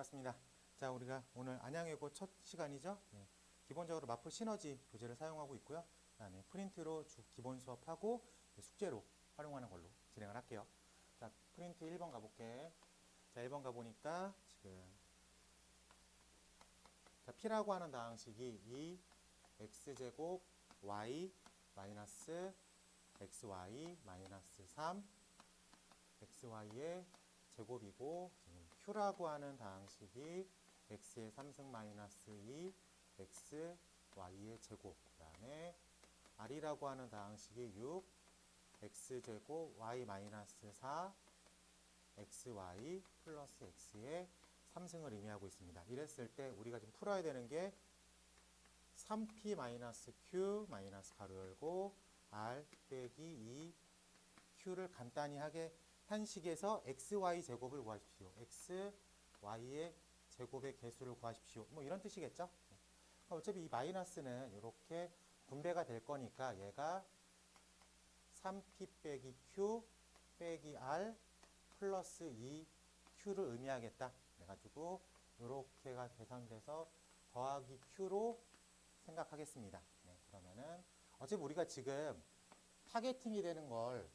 반갑습니다. 자, 우리가 오늘 안양외고 첫 시간이죠. 네, 기본적으로 마플 시너지 교재를 사용하고 있고요. 그 다음에 프린트로 기본 수업하고 숙제로 활용하는 걸로 진행을 할게요. 자, 프린트 1번 가볼게. 자, 1번 가보니까 지금 자, P라고 하는 다항식이 2x제곱 y 마이너스 xy 마이너스 3 xy의 제곱이고, Q라고 하는 다항식이 x의 3승 마이너스 2 xy의 제곱, 그 다음에 R이라고 하는 다항식이 6 x제곱 y 마이너스 4 xy 플러스 x의 3승을 의미하고 있습니다. 이랬을 때 우리가 지금 풀어야 되는 게 3p 마이너스 q 마이너스 가로 열고 r 빼기 2q를 간단히 하게 한 식에서 xy 제곱을 구하십시오. xy의 제곱의 개수를 구하십시오. 뭐 이런 뜻이겠죠? 어차피 이 마이너스는 이렇게 분배가 될 거니까 얘가 3p 빼기 q 빼기 r 플러스 2q를 의미하겠다. 그래가지고 이렇게가 계산돼서 더하기 q로 생각하겠습니다. 네, 그러면은 어차피 우리가 지금 타겟팅이 되는 걸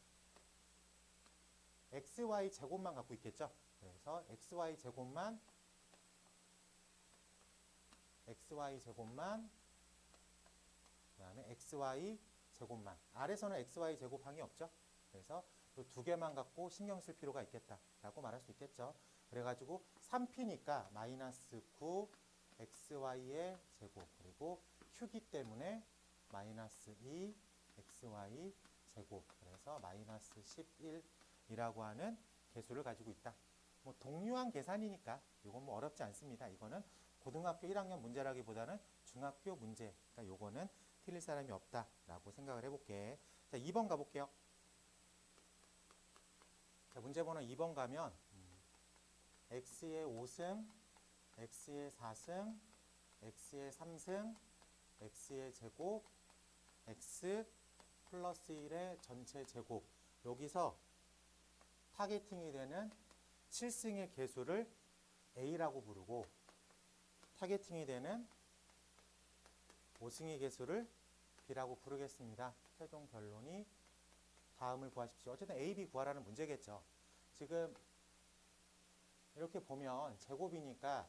xy 제곱만 갖고 있겠죠. 그래서 xy 제곱만 그 다음에 xy 제곱만, 아래서는 xy 제곱항이 없죠. 그래서 이 두 개만 갖고 신경 쓸 필요가 있겠다라고 말할 수 있겠죠. 그래가지고 3p니까 마이너스 9 xy의 제곱, 그리고 q기 때문에 마이너스 2 xy 제곱, 그래서 마이너스 11이라고 하는 개수를 가지고 있다. 뭐 동류한 계산이니까 이건 뭐 어렵지 않습니다. 이거는 고등학교 1학년 문제라기보다는 중학교 문제, 그러니까 요거는 틀릴 사람이 없다라고 생각을 해볼게. 자, 2번 가볼게요. 자, 문제 번호 2번 가면 x의 5승, x의 4승, x의 3승, x의 제곱, x 플러스 1의 전체 제곱, 여기서 타겟팅이 되는 7승의 개수를 a라고 부르고, 타겟팅이 되는 5승의 개수를 b라고 부르겠습니다. 최종 결론이 다음을 구하십시오. 어쨌든 a, b 구하라는 문제겠죠. 지금 이렇게 보면 제곱이니까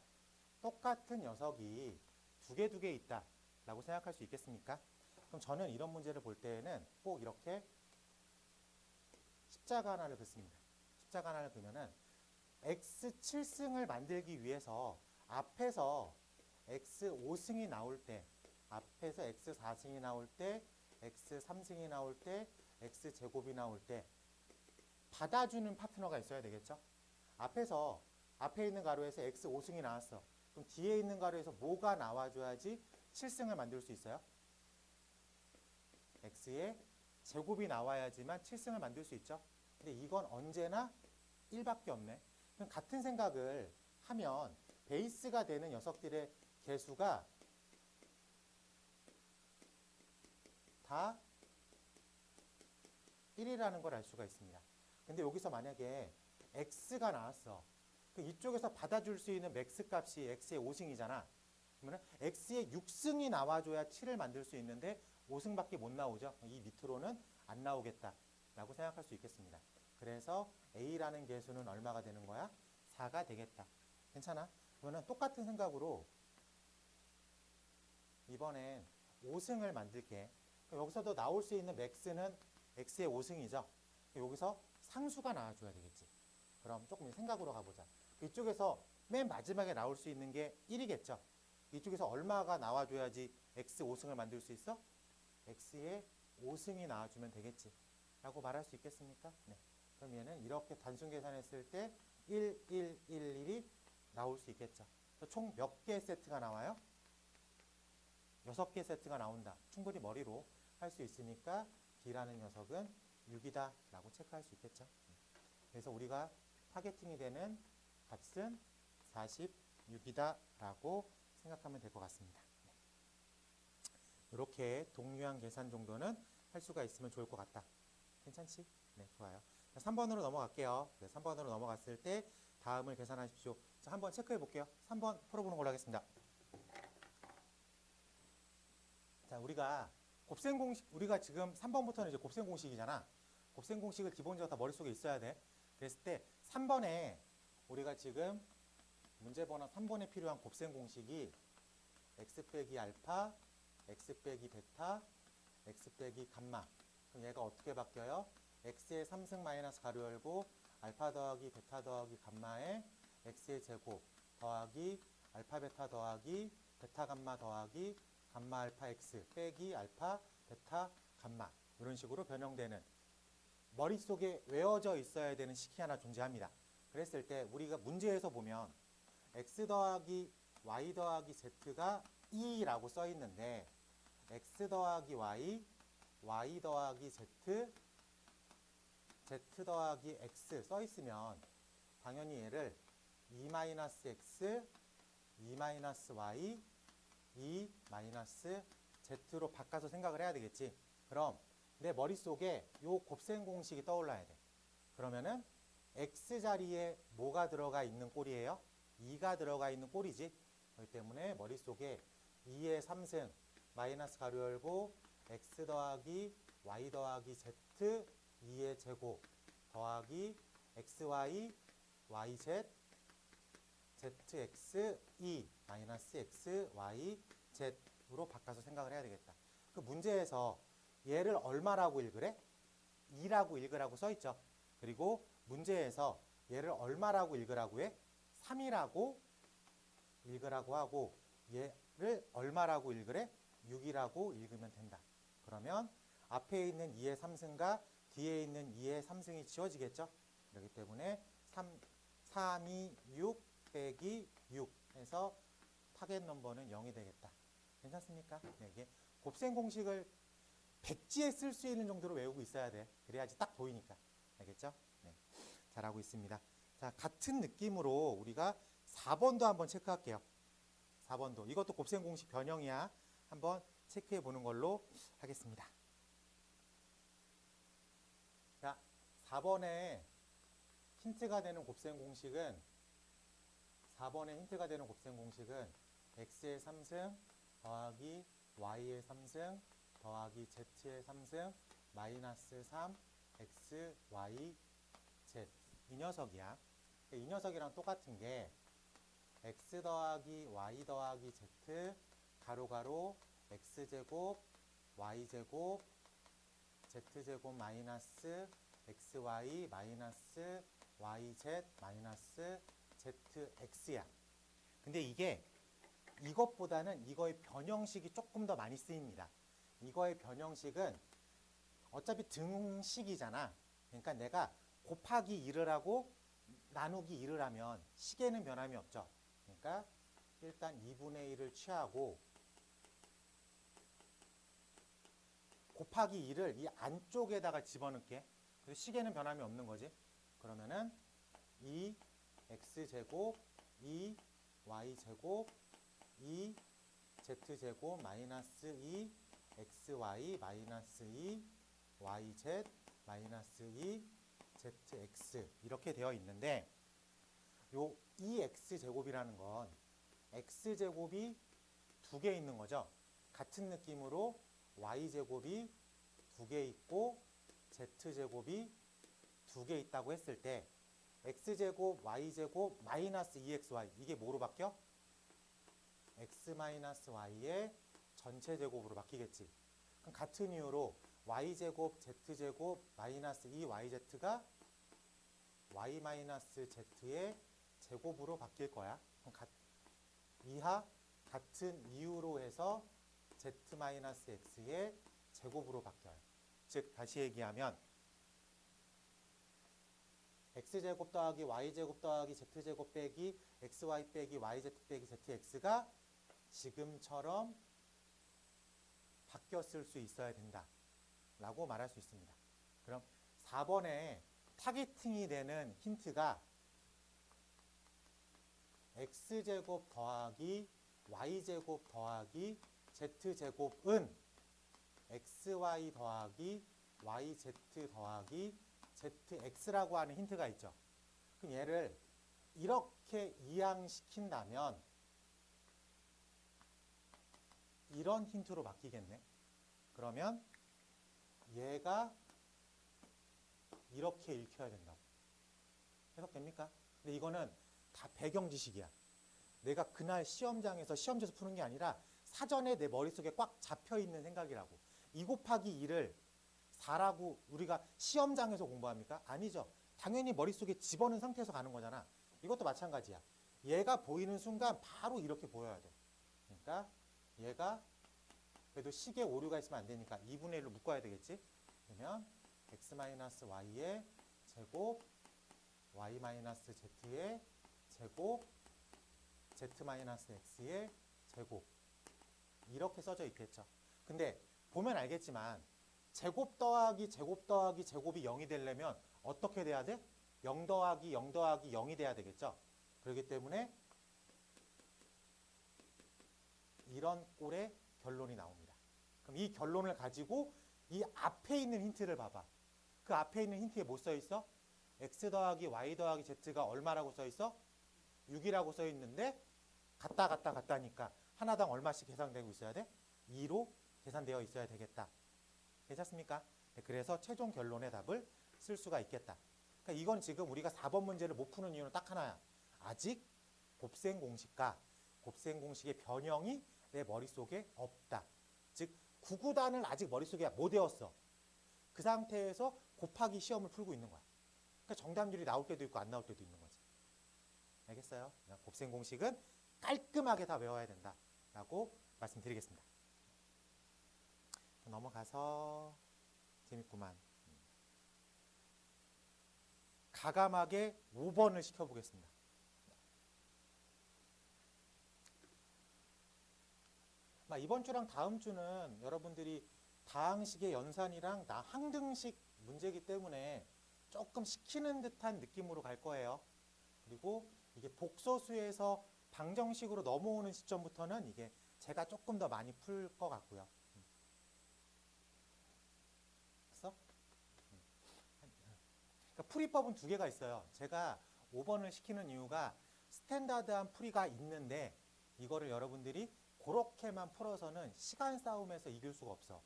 똑같은 녀석이 두 개 있다 라고 생각할 수 있겠습니까? 그럼 저는 이런 문제를 볼 때에는 꼭 이렇게 십자가 하나를 긋습니다. 십자가 하나를 그으면은 x 7승을 만들기 위해서 앞에서 x 5승이 나올 때, 앞에서 x 4승이 나올 때, x 3승이 나올 때, x 제곱이 나올 때 받아주는 파트너가 있어야 되겠죠? 앞에 있는 가로에서 x 5승이 나왔어. 그럼 뒤에 있는 가로에서 뭐가 나와줘야지 7승을 만들 수 있어요? x의 제곱이 나와야지만 7승을 만들 수 있죠? 근데 이건 언제나 1밖에 없네. 그럼 같은 생각을 하면 베이스가 되는 녀석들의 개수가 다 1이라는 걸 알 수가 있습니다. 근데 여기서 만약에 x가 나왔어. 이쪽에서 받아줄 수 있는 맥스 값이 x의 5승이잖아. 그러면 x의 6승이 나와줘야 7을 만들 수 있는데 5승밖에 못 나오죠. 이 밑으로는 안 나오겠다라고 생각할 수 있겠습니다. 그래서 a라는 개수는 얼마가 되는 거야? 4가 되겠다. 괜찮아? 그러면 똑같은 생각으로 이번엔 5승을 만들게. 여기서도 나올 수 있는 맥스는 x의 5승이죠. 여기서 상수가 나와줘야 되겠지. 그럼 조금 생각으로 가보자. 이쪽에서 맨 마지막에 나올 수 있는 게 1이겠죠. 이쪽에서 얼마가 나와줘야지 x 5승을 만들 수 있어? x의 5승이 나와주면 되겠지. 라고 말할 수 있겠습니까? 네. 그러면은 이렇게 단순 계산했을 때 1, 1, 1, 1이 나올 수 있겠죠. 총 몇 개 세트가 나와요? 6개 세트가 나온다. 충분히 머리로 할 수 있으니까 B라는 녀석은 6이다 라고 체크할 수 있겠죠. 그래서 우리가 타겟팅이 되는 값은 46이다 라고 생각하면 될 것 같습니다. 이렇게 동류한 계산 정도는 할 수가 있으면 좋을 것 같다. 괜찮지? 네, 좋아요. 3번으로 넘어갈게요. 3번으로 넘어갔을 때 다음을 계산하십시오. 자, 한번 체크해 볼게요. 3번 풀어보는 걸로 하겠습니다. 자, 우리가 지금 3번부터는 이제 곱셈 공식이잖아. 곱셈 공식을 기본적으로 다 머릿속에 있어야 돼. 그랬을 때 3번에 우리가 지금 문제 번호 3번에 필요한 곱셈 공식이 x 빼기 알파, x 빼기 베타, x 빼기 감마. 그럼 얘가 어떻게 바뀌어요? x의 3승 마이너스 가로 열고 알파 더하기 베타 더하기 감마에 x의 제곱 더하기 알파 베타 더하기 베타 감마 더하기 감마 알파 x 빼기 알파 베타 감마, 이런 식으로 변형되는, 머릿속에 외워져 있어야 되는 식이 하나 존재합니다. 그랬을 때 우리가 문제에서 보면 x 더하기 y 더하기 z가 2라고 써 있는데 x 더하기 y, y 더하기 z, z 더하기 x 써 있으면 당연히 얘를 2-x, 2-y, 2-z로 바꿔서 생각을 해야 되겠지. 그럼 내 머릿속에 요 곱셈 공식이 떠올라야 돼. 그러면은 x 자리에 뭐가 들어가 있는 꼴이에요? 2가 들어가 있는 꼴이지. 그렇기 때문에 머릿속에 2의 3승 마이너스 가로 열고 x 더하기 y 더하기 z 2의 제곱 더하기 xy yz zx 2 마이너스 xyz으로 바꿔서 생각을 해야 되겠다. 그 문제에서 얘를 얼마라고 읽으래? 2라고 읽으라고 써있죠. 그리고 문제에서 얘를 얼마라고 읽으라고 해? 3이라고 읽으라고 하고 얘를 얼마라고 읽으래? 6이라고 읽으면 된다. 그러면 앞에 있는 2의 3승과 뒤에 있는 2의 3승이 지워지겠죠. 그렇기 때문에 3, 2, 6 빼기 6 해서 타겟 넘버는 0이 되겠다. 괜찮습니까? 네, 이게 곱셈 공식을 백지에 쓸 수 있는 정도로 외우고 있어야 돼. 그래야지 딱 보이니까. 알겠죠? 네, 잘하고 있습니다. 자, 같은 느낌으로 우리가 4번도 한번 체크할게요. 4번도. 이것도 곱셈 공식 변형이야. 한번 체크해 보는 걸로 하겠습니다. 자, 4번에 힌트가 되는 곱셈 공식은 x의 3승 더하기 y의 3승 더하기 z의 3승 마이너스 3 x, y, z, 이 녀석이야. 이 녀석이랑 똑같은 게 x 더하기 y 더하기 z 가로 x제곱 y제곱 z제곱 마이너스 xy 마이너스 yz 마이너스 zx야. 근데 이게 이것보다는 이거의 변형식이 조금 더 많이 쓰입니다. 이거의 변형식은 어차피 등식이잖아. 그러니까 내가 곱하기 1을 하고 나누기 1을 하면 식에는 변함이 없죠. 그러니까 일단 2분의 1을 취하고 곱하기 1을 이 안쪽에다가 집어넣게. 그래서 식에는 변함이 없는 거지. 그러면은 2x제곱 2y제곱 2z제곱 마이너스 2xy 마이너스 2yz 마이너스 2zx 이렇게 되어 있는데 요 2x제곱이라는 건 x제곱이 두 개 있는 거죠. 같은 느낌으로 y제곱이 두 개 있고 z제곱이 두 개 있다고 했을 때 x제곱 y제곱 마이너스 2xy 이게 뭐로 바뀌어? x 마이너스 y의 전체 제곱으로 바뀌겠지. 그럼 같은 이유로 y제곱 z제곱 마이너스 2yz가 y 마이너스 z의 제곱으로 바뀔 거야. 그럼 이하 같은 이유로 해서 z 마이너스 x의 제곱으로 바뀌어요. 즉 다시 얘기하면 x제곱 더하기 y제곱 더하기 z제곱 빼기 xy 빼기 yz 빼기 zx가 지금처럼 바뀌었을 수 있어야 된다 라고 말할 수 있습니다. 그럼 4번에 타겟팅이 되는 힌트가 x제곱 더하기 y제곱 더하기 z제곱은 xy 더하기 yz 더하기 zx라고 하는 힌트가 있죠. 그럼 얘를 이렇게 이항시킨다면 이런 힌트로 바뀌겠네. 그러면 얘가 이렇게 읽혀야 된다고. 해석됩니까? 근데 이거는 다 배경 지식이야. 내가 그날 시험장에서 시험지에서 푸는 게 아니라 사전에 내 머릿속에 꽉 잡혀있는 생각이라고. 2 곱하기 2를 4라고 우리가 시험장에서 공부합니까? 아니죠. 당연히 머릿속에 집어넣은 상태에서 가는 거잖아. 이것도 마찬가지야. 얘가 보이는 순간 바로 이렇게 보여야 돼. 그러니까 얘가 그래도 식에 오류가 있으면 안 되니까 2분의 1로 묶어야 되겠지. 그러면 x-y의 제곱 y-z의 제곱 z-x의 제곱 이렇게 써져 있겠죠. 근데 보면 알겠지만 제곱 더하기 제곱 더하기 제곱이 0이 되려면 어떻게 돼야 돼? 0 더하기 0 더하기 0이 돼야 되겠죠. 그렇기 때문에 이런 꼴의 결론이 나옵니다. 그럼 이 결론을 가지고 이 앞에 있는 힌트를 봐봐. 그 앞에 있는 힌트에 뭐 써 있어? x 더하기 y 더하기 z가 얼마라고 써 있어? 6이라고 써 있는데 같다니까 하나당 얼마씩 계산되고 있어야 돼? 2로 계산되어 있어야 되겠다. 괜찮습니까? 그래서 최종 결론의 답을 쓸 수가 있겠다. 그러니까 이건 지금 우리가 4번 문제를 못 푸는 이유는 딱 하나야. 아직 곱셈 공식과 곱셈 공식의 변형이 내 머릿속에 없다. 즉 9구단을 아직 머릿속에 못 외웠어. 그 상태에서 곱하기 시험을 풀고 있는 거야. 그러니까 정답률이 나올 때도 있고 안 나올 때도 있는 거지. 알겠어요? 곱셈 공식은 깔끔하게 다 외워야 된다라고 말씀드리겠습니다. 넘어가서 재밌구만. 가감하게 5번을 시켜보겠습니다. 이번 주랑 다음 주는 여러분들이 다항식의 연산이랑 항등식 문제이기 때문에 조금 시키는 듯한 느낌으로 갈 거예요. 그리고 이게 복소수에서 방정식으로 넘어오는 시점부터는 이게 제가 조금 더 많이 풀 것 같고요. 됐어? 그러니까 풀이법은 2개가 있어요. 제가 5번을 시키는 이유가 스탠다드한 풀이가 있는데 이거를 여러분들이 그렇게만 풀어서는 시간 싸움에서 이길 수가 없어.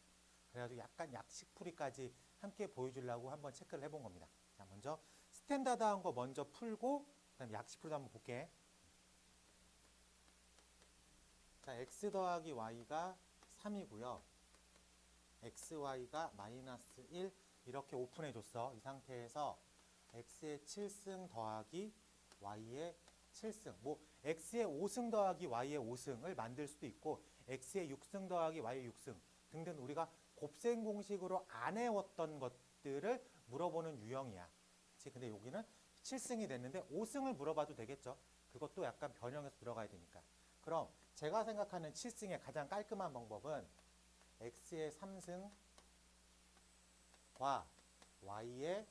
그래가지고 약간 약식 풀이까지 함께 보여주려고 한번 체크를 해본 겁니다. 자, 먼저 스탠다드한 거 먼저 풀고 그다음 약식 풀이도 한번 볼게. 자, x 더하기 y가 3이고요. xy가 마이너스 1 이렇게 오픈해 줬어. 이 상태에서 x의 7승 더하기 y의 7승 뭐 x의 5승 더하기 y의 5승을 만들 수도 있고 x의 6승 더하기 y의 6승 등등 우리가 곱셈 공식으로 안 해왔던 것들을 물어보는 유형이야. 그치? 근데 여기는 7승이 됐는데 5승을 물어봐도 되겠죠. 그것도 약간 변형해서 들어가야 되니까. 그럼 제가 생각하는 7승의 가장 깔끔한 방법은 x의 3승과 y의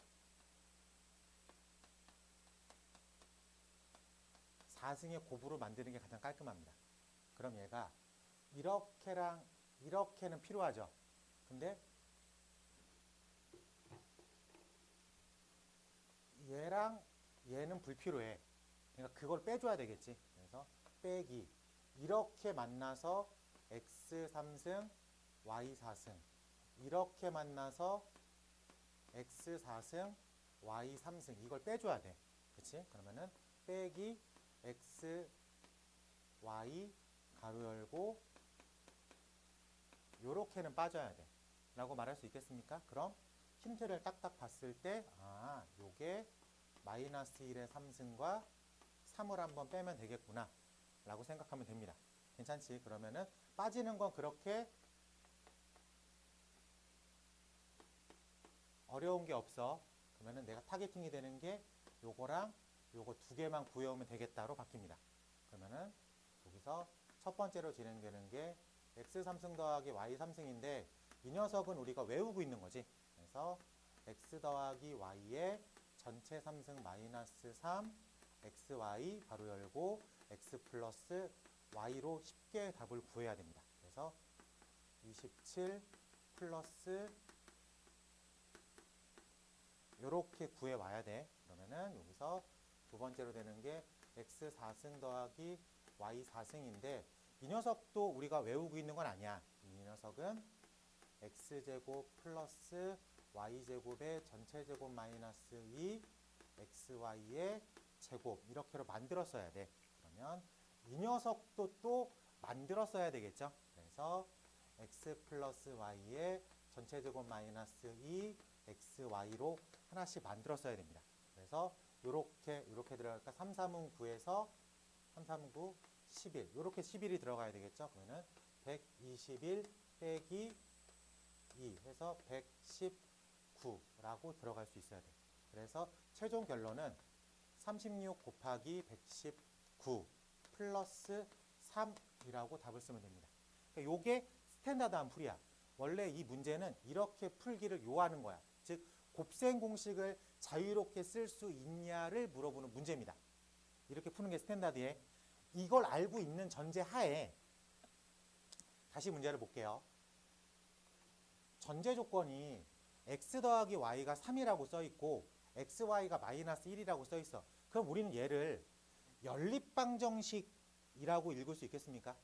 4승의 곱으로 만드는 게 가장 깔끔합니다. 그럼 얘가 이렇게랑 이렇게는 필요하죠. 근데 얘랑 얘는 불필요해. 그러니까 그걸 빼줘야 되겠지. 그래서 빼기 이렇게 만나서 x 3승 y 4승 이렇게 만나서 x 4승 y 3승 이걸 빼줘야 돼. 그치? 그러면은 빼기 x y 가로 열고 요렇게는 빠져야 돼 라고 말할 수 있겠습니까? 그럼 힌트를 딱딱 봤을 때 요게 마이너스 1의 3승과 3을 한번 빼면 되겠구나 라고 생각하면 됩니다. 괜찮지? 그러면은 빠지는 건 그렇게 어려운 게 없어. 그러면은 내가 타겟팅이 되는 게 요거랑 요거 2개만 구해오면 되겠다로 바뀝니다. 그러면은 여기서 첫 번째로 진행되는 게 x 3승 더하기 y 3승인데 이 녀석은 우리가 외우고 있는 거지. 그래서 x 더하기 y의 전체 3승 마이너스 3 xy 가로 열고 x 플러스 y로 쉽게 답을 구해야 됩니다. 그래서 27 플러스 요렇게 구해 와야 돼. 그러면은 여기서 두 번째로 되는 게 x 4승 더하기 y 4승인데 이 녀석도 우리가 외우고 있는 건 아니야. 이 녀석은 x제곱 플러스 y제곱의 전체 제곱 마이너스 2 xy의 제곱 이렇게로 만들었어야 돼. 그러면 이 녀석도 또 만들었어야 되겠죠. 그래서 x 플러스 y의 전체 제곱 마이너스 2 xy로 하나씩 만들었어야 됩니다. 그래서 요렇게 들어갈까? 3, 3은 9에서 3, 3, 9, 11 요렇게 11이 들어가야 되겠죠. 그러면 121 빼기 2 해서 119라고 들어갈 수 있어야 돼요. 그래서 최종 결론은 36 곱하기 119 플러스 3이라고 답을 쓰면 됩니다. 그러니까 요게 스탠다드한 풀이야. 원래 이 문제는 이렇게 풀기를 요하는 거야. 즉 곱셈 공식을 자유롭게 쓸 수 있냐를 물어보는 문제입니다. 이렇게 푸는 게 스탠다드에 이걸 알고 있는 전제 하에 다시 문제를 볼게요. 전제 조건이 x 더하기 y가 3이라고 써 있고 xy가 마이너스 1이라고 써 있어. 그럼 우리는 얘를 연립방정식이라고 읽을 수 있겠습니까?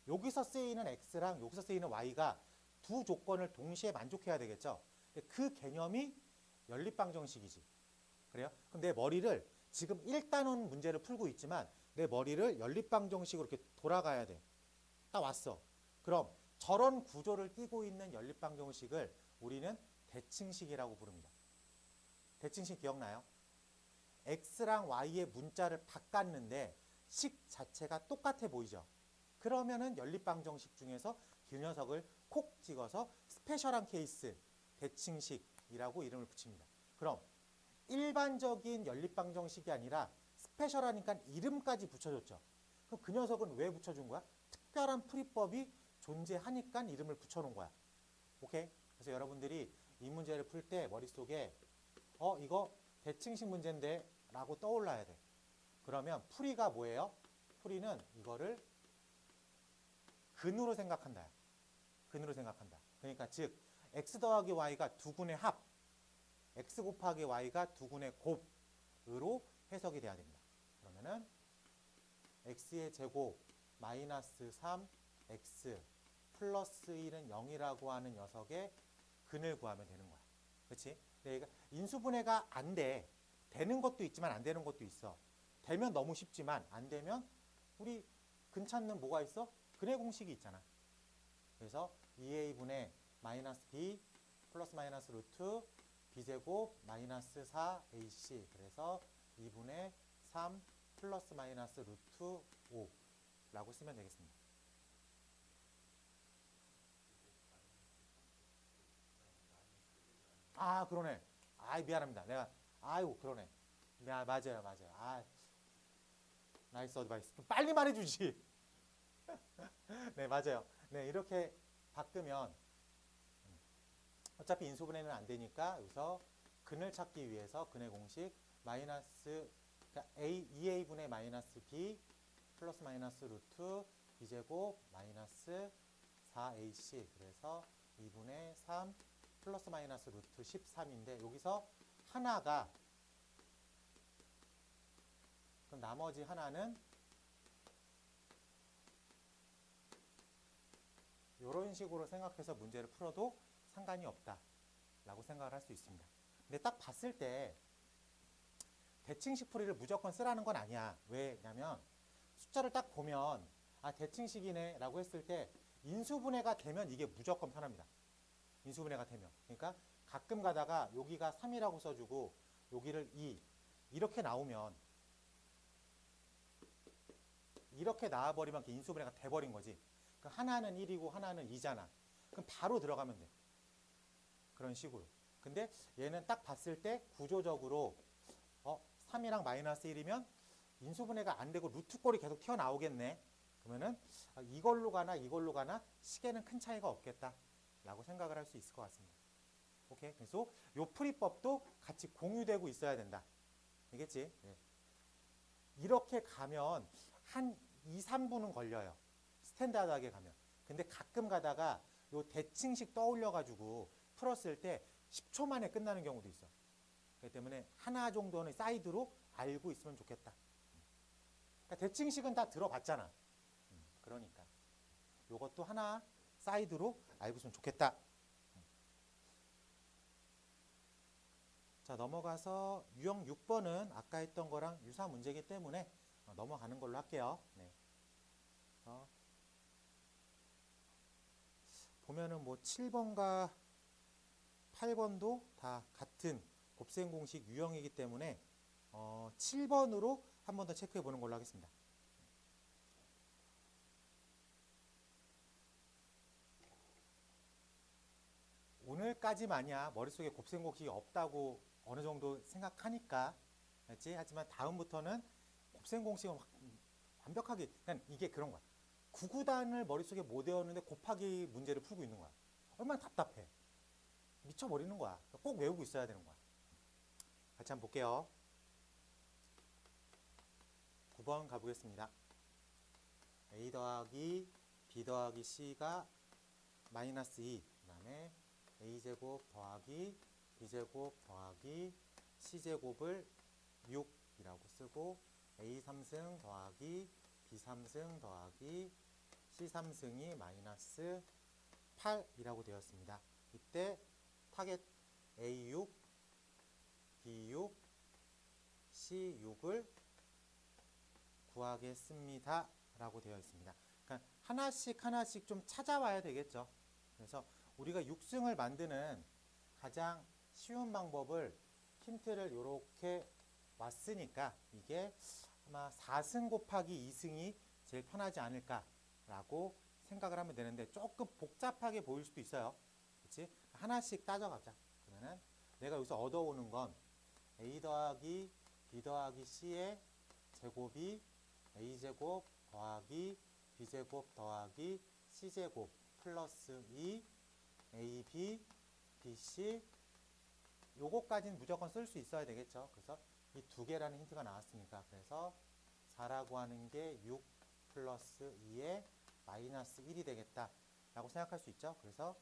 여기서 쓰이는 x랑 여기서 쓰이는 y가 두 조건을 동시에 만족해야 되겠죠. 그 개념이 연립방정식이지. 그래요? 그럼 내 머리를 지금 1단원 문제를 풀고 있지만 내 머리를 연립방정식으로 이렇게 돌아가야 돼. 딱 왔어. 그럼 저런 구조를 띠고 있는 연립방정식을 우리는 대칭식이라고 부릅니다. 대칭식 기억나요? x랑 y의 문자를 바꿨는데 식 자체가 똑같아 보이죠? 그러면은 연립방정식 중에서 그 녀석을 콕 찍어서 스페셜한 케이스 대칭식이라고 이름을 붙입니다. 그럼 일반적인 연립방정식이 아니라 스페셜하니까 이름까지 붙여줬죠. 그럼 그 녀석은 왜 붙여준 거야? 특별한 풀이법이 존재하니까 이름을 붙여놓은 거야. 오케이? 그래서 여러분들이 이 문제를 풀 때 머릿속에 이거 대칭식 문제인데 라고 떠올라야 돼. 그러면 풀이가 뭐예요? 풀이는 이거를 근으로 생각한다. 근으로 생각한다. 그러니까 즉 x 더하기 y가 두 군의 합, x 곱하기 y가 두 군의 곱으로 해석이 돼야 됩니다. 그러면은 x의 제곱 마이너스 3 x 플러스 1은 0이라고 하는 녀석의 근을 구하면 되는 거야. 그렇지? 그러니까 인수분해가 안 돼. 되는 것도 있지만 안 되는 것도 있어. 되면 너무 쉽지만 안 되면 우리 근 찾는 뭐가 있어? 근의 공식이 있잖아. 그래서 2a분의 마이너스 b 플러스 마이너스 루트 b제곱 마이너스 4ac 그래서 2분의 3 플러스 마이너스 루트 5라고 쓰면 되겠습니다. 아 그러네. 아이 미안합니다. 내가 아이고 그러네. 맞아요. 나이스 어드바이스. 좀 빨리 말해주지. 네 맞아요. 네 이렇게 바꾸면 어차피 인수분해는 안 되니까 여기서 근을 찾기 위해서 근의 공식 마이너스 그러니까 2a분의 마이너스 b 플러스 마이너스 루트 b제곱 마이너스 4ac 그래서 2분의 3 플러스 마이너스 루트 13인데 여기서 하나가 그럼 나머지 하나는 이런 식으로 생각해서 문제를 풀어도 상관이 없다라고 생각을 할 수 있습니다. 근데 딱 봤을 때 대칭식 풀이를 무조건 쓰라는 건 아니야. 왜냐면 숫자를 딱 보면 아 대칭식이네 라고 했을 때 인수분해가 되면 이게 무조건 편합니다. 인수분해가 되면. 그러니까 가끔 가다가 여기가 3이라고 써주고 여기를 2 이렇게 나오면 이렇게 나와버리면 인수분해가 돼버린 거지. 그 하나는 1이고 하나는 2잖아. 그럼 바로 들어가면 돼. 그런 식으로. 근데 얘는 딱 봤을 때 구조적으로 3이랑 마이너스 1이면 인수분해가 안 되고 루트 꼴이 계속 튀어나오겠네. 그러면은 이걸로 가나 식에는 큰 차이가 없겠다 라고 생각을 할 수 있을 것 같습니다. 오케이. 그래서 요 풀이법도 같이 공유되고 있어야 된다. 알겠지? 네. 이렇게 가면 한 2, 3분은 걸려요. 스탠다드하게 가면. 근데 가끔 가다가 요 대칭식 떠올려가지고 풀었을 때 10초 만에 끝나는 경우도 있어. 그렇기 때문에 하나 정도는 사이드로 알고 있으면 좋겠다. 그러니까 대칭식은 다 들어봤잖아. 그러니까 요것도 하나 사이드로 알고 있으면 좋겠다. 자, 넘어가서 유형 6번은 아까 했던 거랑 유사 문제이기 때문에 넘어가는 걸로 할게요. 네. 보면은 뭐 7번과 8번도 다 같은 곱셈 공식 유형이기 때문에 7번으로 한 번 더 체크해 보는 걸로 하겠습니다. 오늘까지만이야 머릿속에 곱셈 공식이 없다고 어느 정도 생각하니까, 그렇지? 하지만 다음부터는 곱셈 공식은 완벽하게, 그냥 이게 그런 거야. 구구단을 머릿속에 못 외웠는데 곱하기 문제를 풀고 있는 거야. 얼마나 답답해. 미쳐버리는 거야. 꼭 외우고 있어야 되는 거야. 같이 한번 볼게요. 9번 가보겠습니다. a 더하기 b 더하기 c가 마이너스 2, 그 다음에 a제곱 더하기 b제곱 더하기 c제곱을 6이라고 쓰고 a3승 더하기 b3승 더하기 c3승이 마이너스 8이라고 되었습니다. 이때 타겟 a6, b6, c6을 구하겠습니다 라고 되어 있습니다. 그러니까 하나씩 좀 찾아와야 되겠죠. 그래서 우리가 6승을 만드는 가장 쉬운 방법을 힌트를 이렇게 왔으니까 이게 아마 4승 곱하기 2승이 제일 편하지 않을까라고 생각을 하면 되는데, 조금 복잡하게 보일 수도 있어요. 그렇지? 하나씩 따져가자. 그러면은 내가 여기서 얻어오는 건 a 더하기 b 더하기 c의 제곱이 a제곱 더하기 b제곱 더하기 c제곱 플러스 2 ab, bc, 요거까지는 무조건 쓸 수 있어야 되겠죠. 그래서 이 두 개라는 힌트가 나왔으니까, 그래서 4라고 하는 게 6 플러스 2의 마이너스 1이 되겠다 라고 생각할 수 있죠. 그래서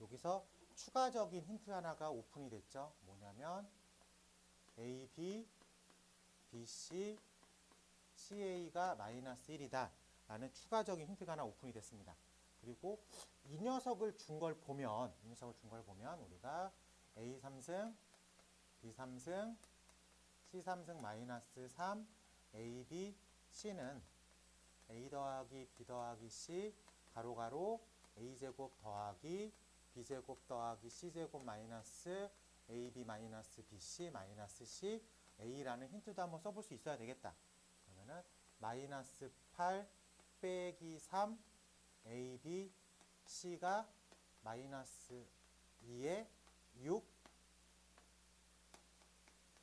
여기서 추가적인 힌트 하나가 오픈이 됐죠. 뭐냐면 ab, bc, ca가 마이너스 1이다 라는 추가적인 힌트가 하나 오픈이 됐습니다. 그리고 이 녀석을 준 걸 보면 우리가 a3승, b3승, c3승 마이너스 3, a, b, c는 a 더하기 b 더하기 c 가로가로 a제곱 더하기 b제곱 더하기 c제곱 마이너스 ab 마이너스 bc 마이너스 c a라는 힌트도 한번 써볼 수 있어야 되겠다. 그러면은 마이너스 8 빼기 3 ab, c가 마이너스 2에 6,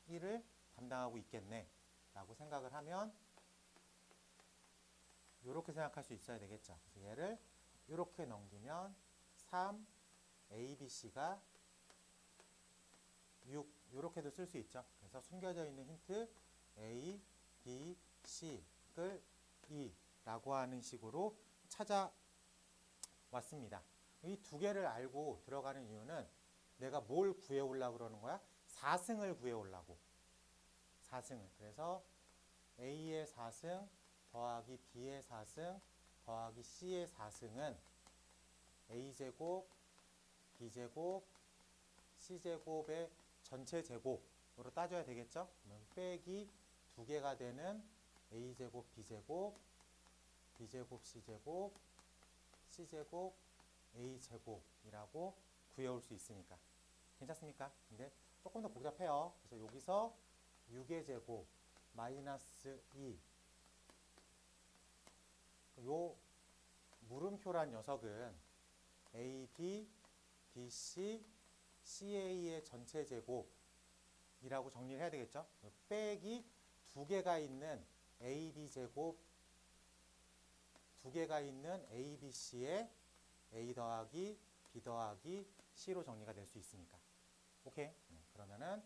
1을 담당하고 있겠네 라고 생각을 하면 이렇게 생각할 수 있어야 되겠죠. 그래서 얘를 이렇게 넘기면 3, a, b, c가 6 이렇게도 쓸 수 있죠. 그래서 숨겨져 있는 힌트 a, b, c를 2라고 하는 식으로 찾아왔습니다. 이 두 개를 알고 들어가는 이유는 내가 뭘 구해오려고 그러는 거야? 4승을 구해오려고. 4승을. 그래서 A의 4승 더하기 B의 4승 더하기 C의 4승은 A제곱, B제곱, C제곱의 전체 제곱으로 따져야 되겠죠? 그러면 빼기 두 개가 되는 A제곱, B제곱, B제곱, C제곱, C제곱, A제곱이라고 구해올 수 있으니까. 괜찮습니까? 근데 조금 더 복잡해요. 그래서 여기서 6의 제곱 마이너스 2, 요 물음표란 녀석은 AB, BC, CA의 전체 제곱이라고 정리를 해야 되겠죠. 빼기 두 개가 있는 AB 제곱, 두 개가 있는 ABC의 A 더하기 B 더하기 C로 정리가 될 수 있으니까. 오케이? 그러면은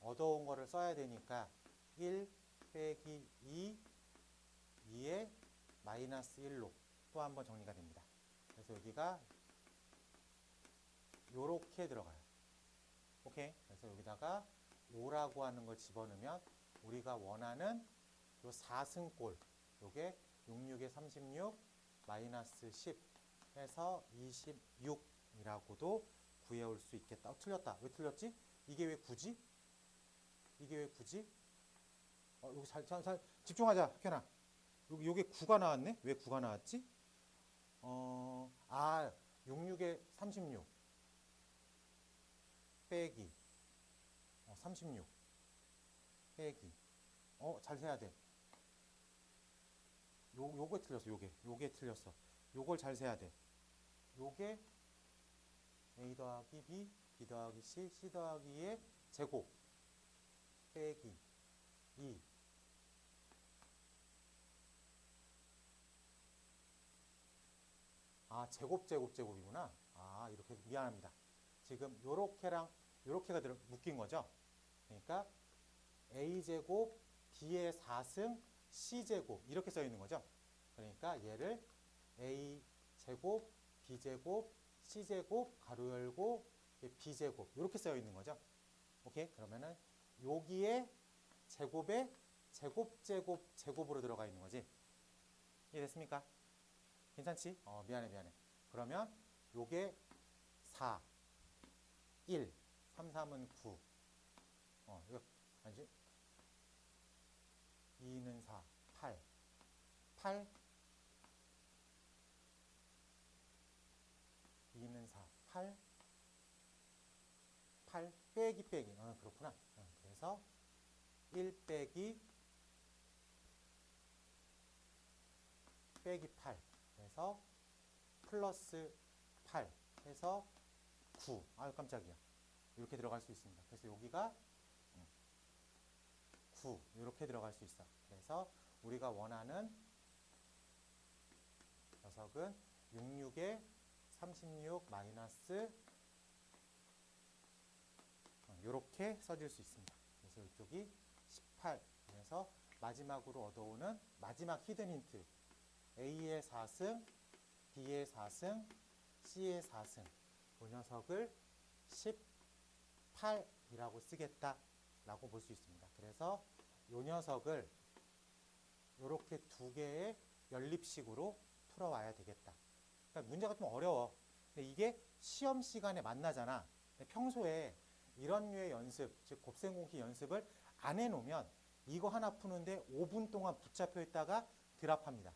얻어온 거를 써야 되니까 1 빼기 2, 2의 마이너스 1로 또 한번 정리가 됩니다. 그래서 여기가 요렇게 들어가요. 오케이? 그래서 여기다가 5라고 하는 걸 집어넣으면 우리가 원하는 요 4승꼴, 요게 66에 36 마이너스 10 해서 26이라고도 구해올 수 있겠다. 틀렸다. 왜 틀렸지? 이게 왜 굳이? 이게 왜 굳이? 여기 잘 집중하자, 학현아. 요게 9가 나왔네? 왜 9가 나왔지? 66에 36 빼기 36 빼기 잘 세야 돼. 요게 틀렸어. 요게 틀렸어. 요걸 잘 세야 돼. 요게 A 더하기 B, B 더하기 C, C 더하기 2의 제곱 빼기 2 제곱이구나. 이렇게 미안합니다. 지금 요렇게랑 요렇게가 묶인 거죠. 그러니까 A제곱 B의 4승 C제곱 이렇게 써 있는 거죠. 그러니까 얘를 A제곱 B제곱 C제곱 가로 열고 B제곱 이렇게 써 있는 거죠. 오케이? 그러면은 여기에 제곱에 제곱으로 들어가 있는 거지. 이해됐습니까? 괜찮지? 미안해. 그러면 요게 4, 1, 3, 3은 9. 이거 아니지? 2는 4, 8. 2는 4, 8 빼기. 그렇구나. 그래서 1 빼기 8. 그래서 플러스 8 해서 9. 깜짝이야. 이렇게 들어갈 수 있습니다. 그래서 여기가 9 이렇게 들어갈 수 있어. 그래서 우리가 원하는 녀석은 66에 36 마이너스 이렇게 써질 수 있습니다. 그래서 이쪽이 18. 그래서 마지막으로 얻어오는 마지막 히든 힌트 A의 4승, B의 4승, C의 4승 이 녀석을 18이라고 쓰겠다라고 볼 수 있습니다. 그래서 이 녀석을 이렇게 두 개의 연립식으로 풀어와야 되겠다. 그러니까 문제가 좀 어려워. 근데 이게 시험 시간에 만나잖아. 근데 평소에 이런 류의 연습, 즉 곱셈공식 연습을 안 해놓으면 이거 하나 푸는데 5분 동안 붙잡혀 있다가 드랍합니다.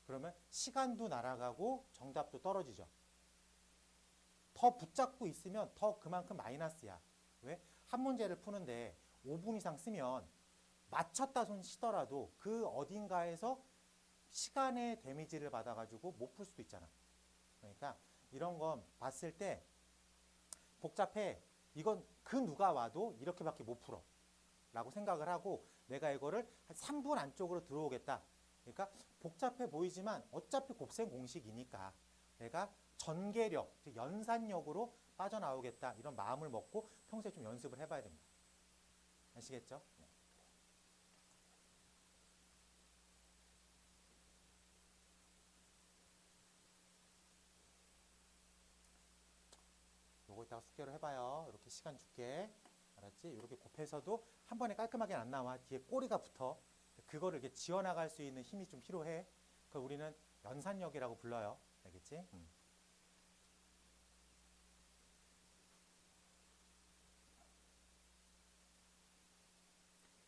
그러면 시간도 날아가고 정답도 떨어지죠. 더 붙잡고 있으면 더 그만큼 마이너스야. 왜? 한 문제를 푸는데 5분 이상 쓰면 맞췄다 손 치더라도 그 어딘가에서 시간의 데미지를 받아가지고 못 풀 수도 있잖아. 그러니까 이런 건 봤을 때 복잡해. 이건 그 누가 와도 이렇게밖에 못 풀어. 라고 생각을 하고 내가 이거를 한 3분 안쪽으로 들어오겠다. 그러니까 복잡해 보이지만 어차피 곱셈 공식이니까 내가 전개력, 즉 연산력으로 빠져나오겠다. 이런 마음을 먹고 평소에 좀 연습을 해봐야 됩니다. 아시겠죠? 네. 요거 이따가 숙제로 해봐요. 이렇게 시간 줄게. 알았지? 이렇게 곱해서도 한 번에 깔끔하게 안 나와. 뒤에 꼬리가 붙어. 그거를 이렇게 지어나갈 수 있는 힘이 좀 필요해. 그걸 우리는 연산력이라고 불러요. 알겠지?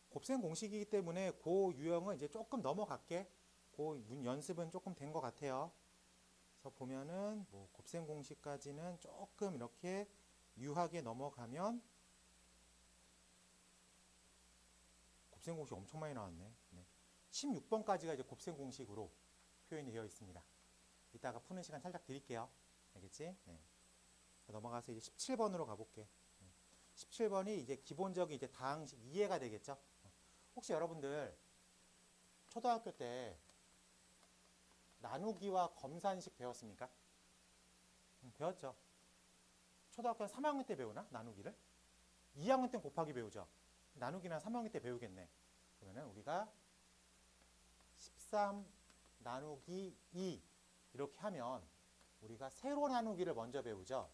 곱셈 공식이기 때문에 그 유형은 이제 조금 넘어갈게. 그 연습은 조금 된 것 같아요. 그래서 보면은 뭐 곱셈 공식까지는 조금 이렇게 유하게 넘어가면 곱셈 공식 엄청 많이 나왔네. 16번까지가 이제 곱셈 공식으로 표현이 되어 있습니다. 이따가 푸는 시간 살짝 드릴게요. 알겠지? 네. 넘어가서 이제 17번으로 가볼게. 17번이 이제 기본적인 이제 다항식 이해가 되겠죠? 혹시 여러분들 초등학교 때 나누기와 검산식 배웠습니까? 배웠죠. 초등학교 3학년 때 배우나? 나누기를? 2학년 때 곱하기 배우죠. 나누기는 3학년 때 배우겠네. 그러면 우리가 13 나누기 2 이렇게 하면 우리가 세로 나누기를 먼저 배우죠.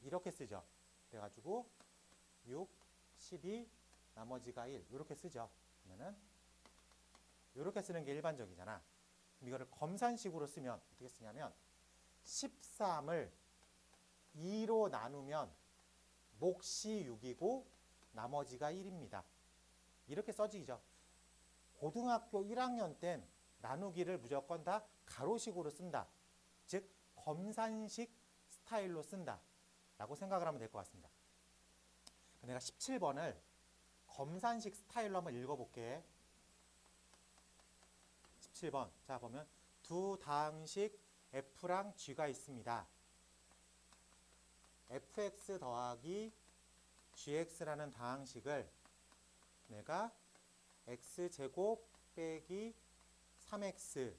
이렇게 쓰죠. 그래가지고 6 12 나머지가 1 이렇게 쓰죠. 그러면은 이렇게 쓰는 게 일반적이잖아. 그럼 이거를 검산식으로 쓰면 어떻게 쓰냐면 13을 2로 나누면 몫이 6이고 나머지가 1입니다. 이렇게 써지죠. 고등학교 1학년 땐 나누기를 무조건 다 가로식으로 쓴다. 즉 검산식 스타일로 쓴다 라고 생각을 하면 될 것 같습니다. 내가 17번을 검산식 스타일로 한번 읽어볼게. 17번 자 보면 두 다항식 f랑 g가 있습니다. fx 더하기 gx라는 다항식을 내가 x제곱 빼기 3x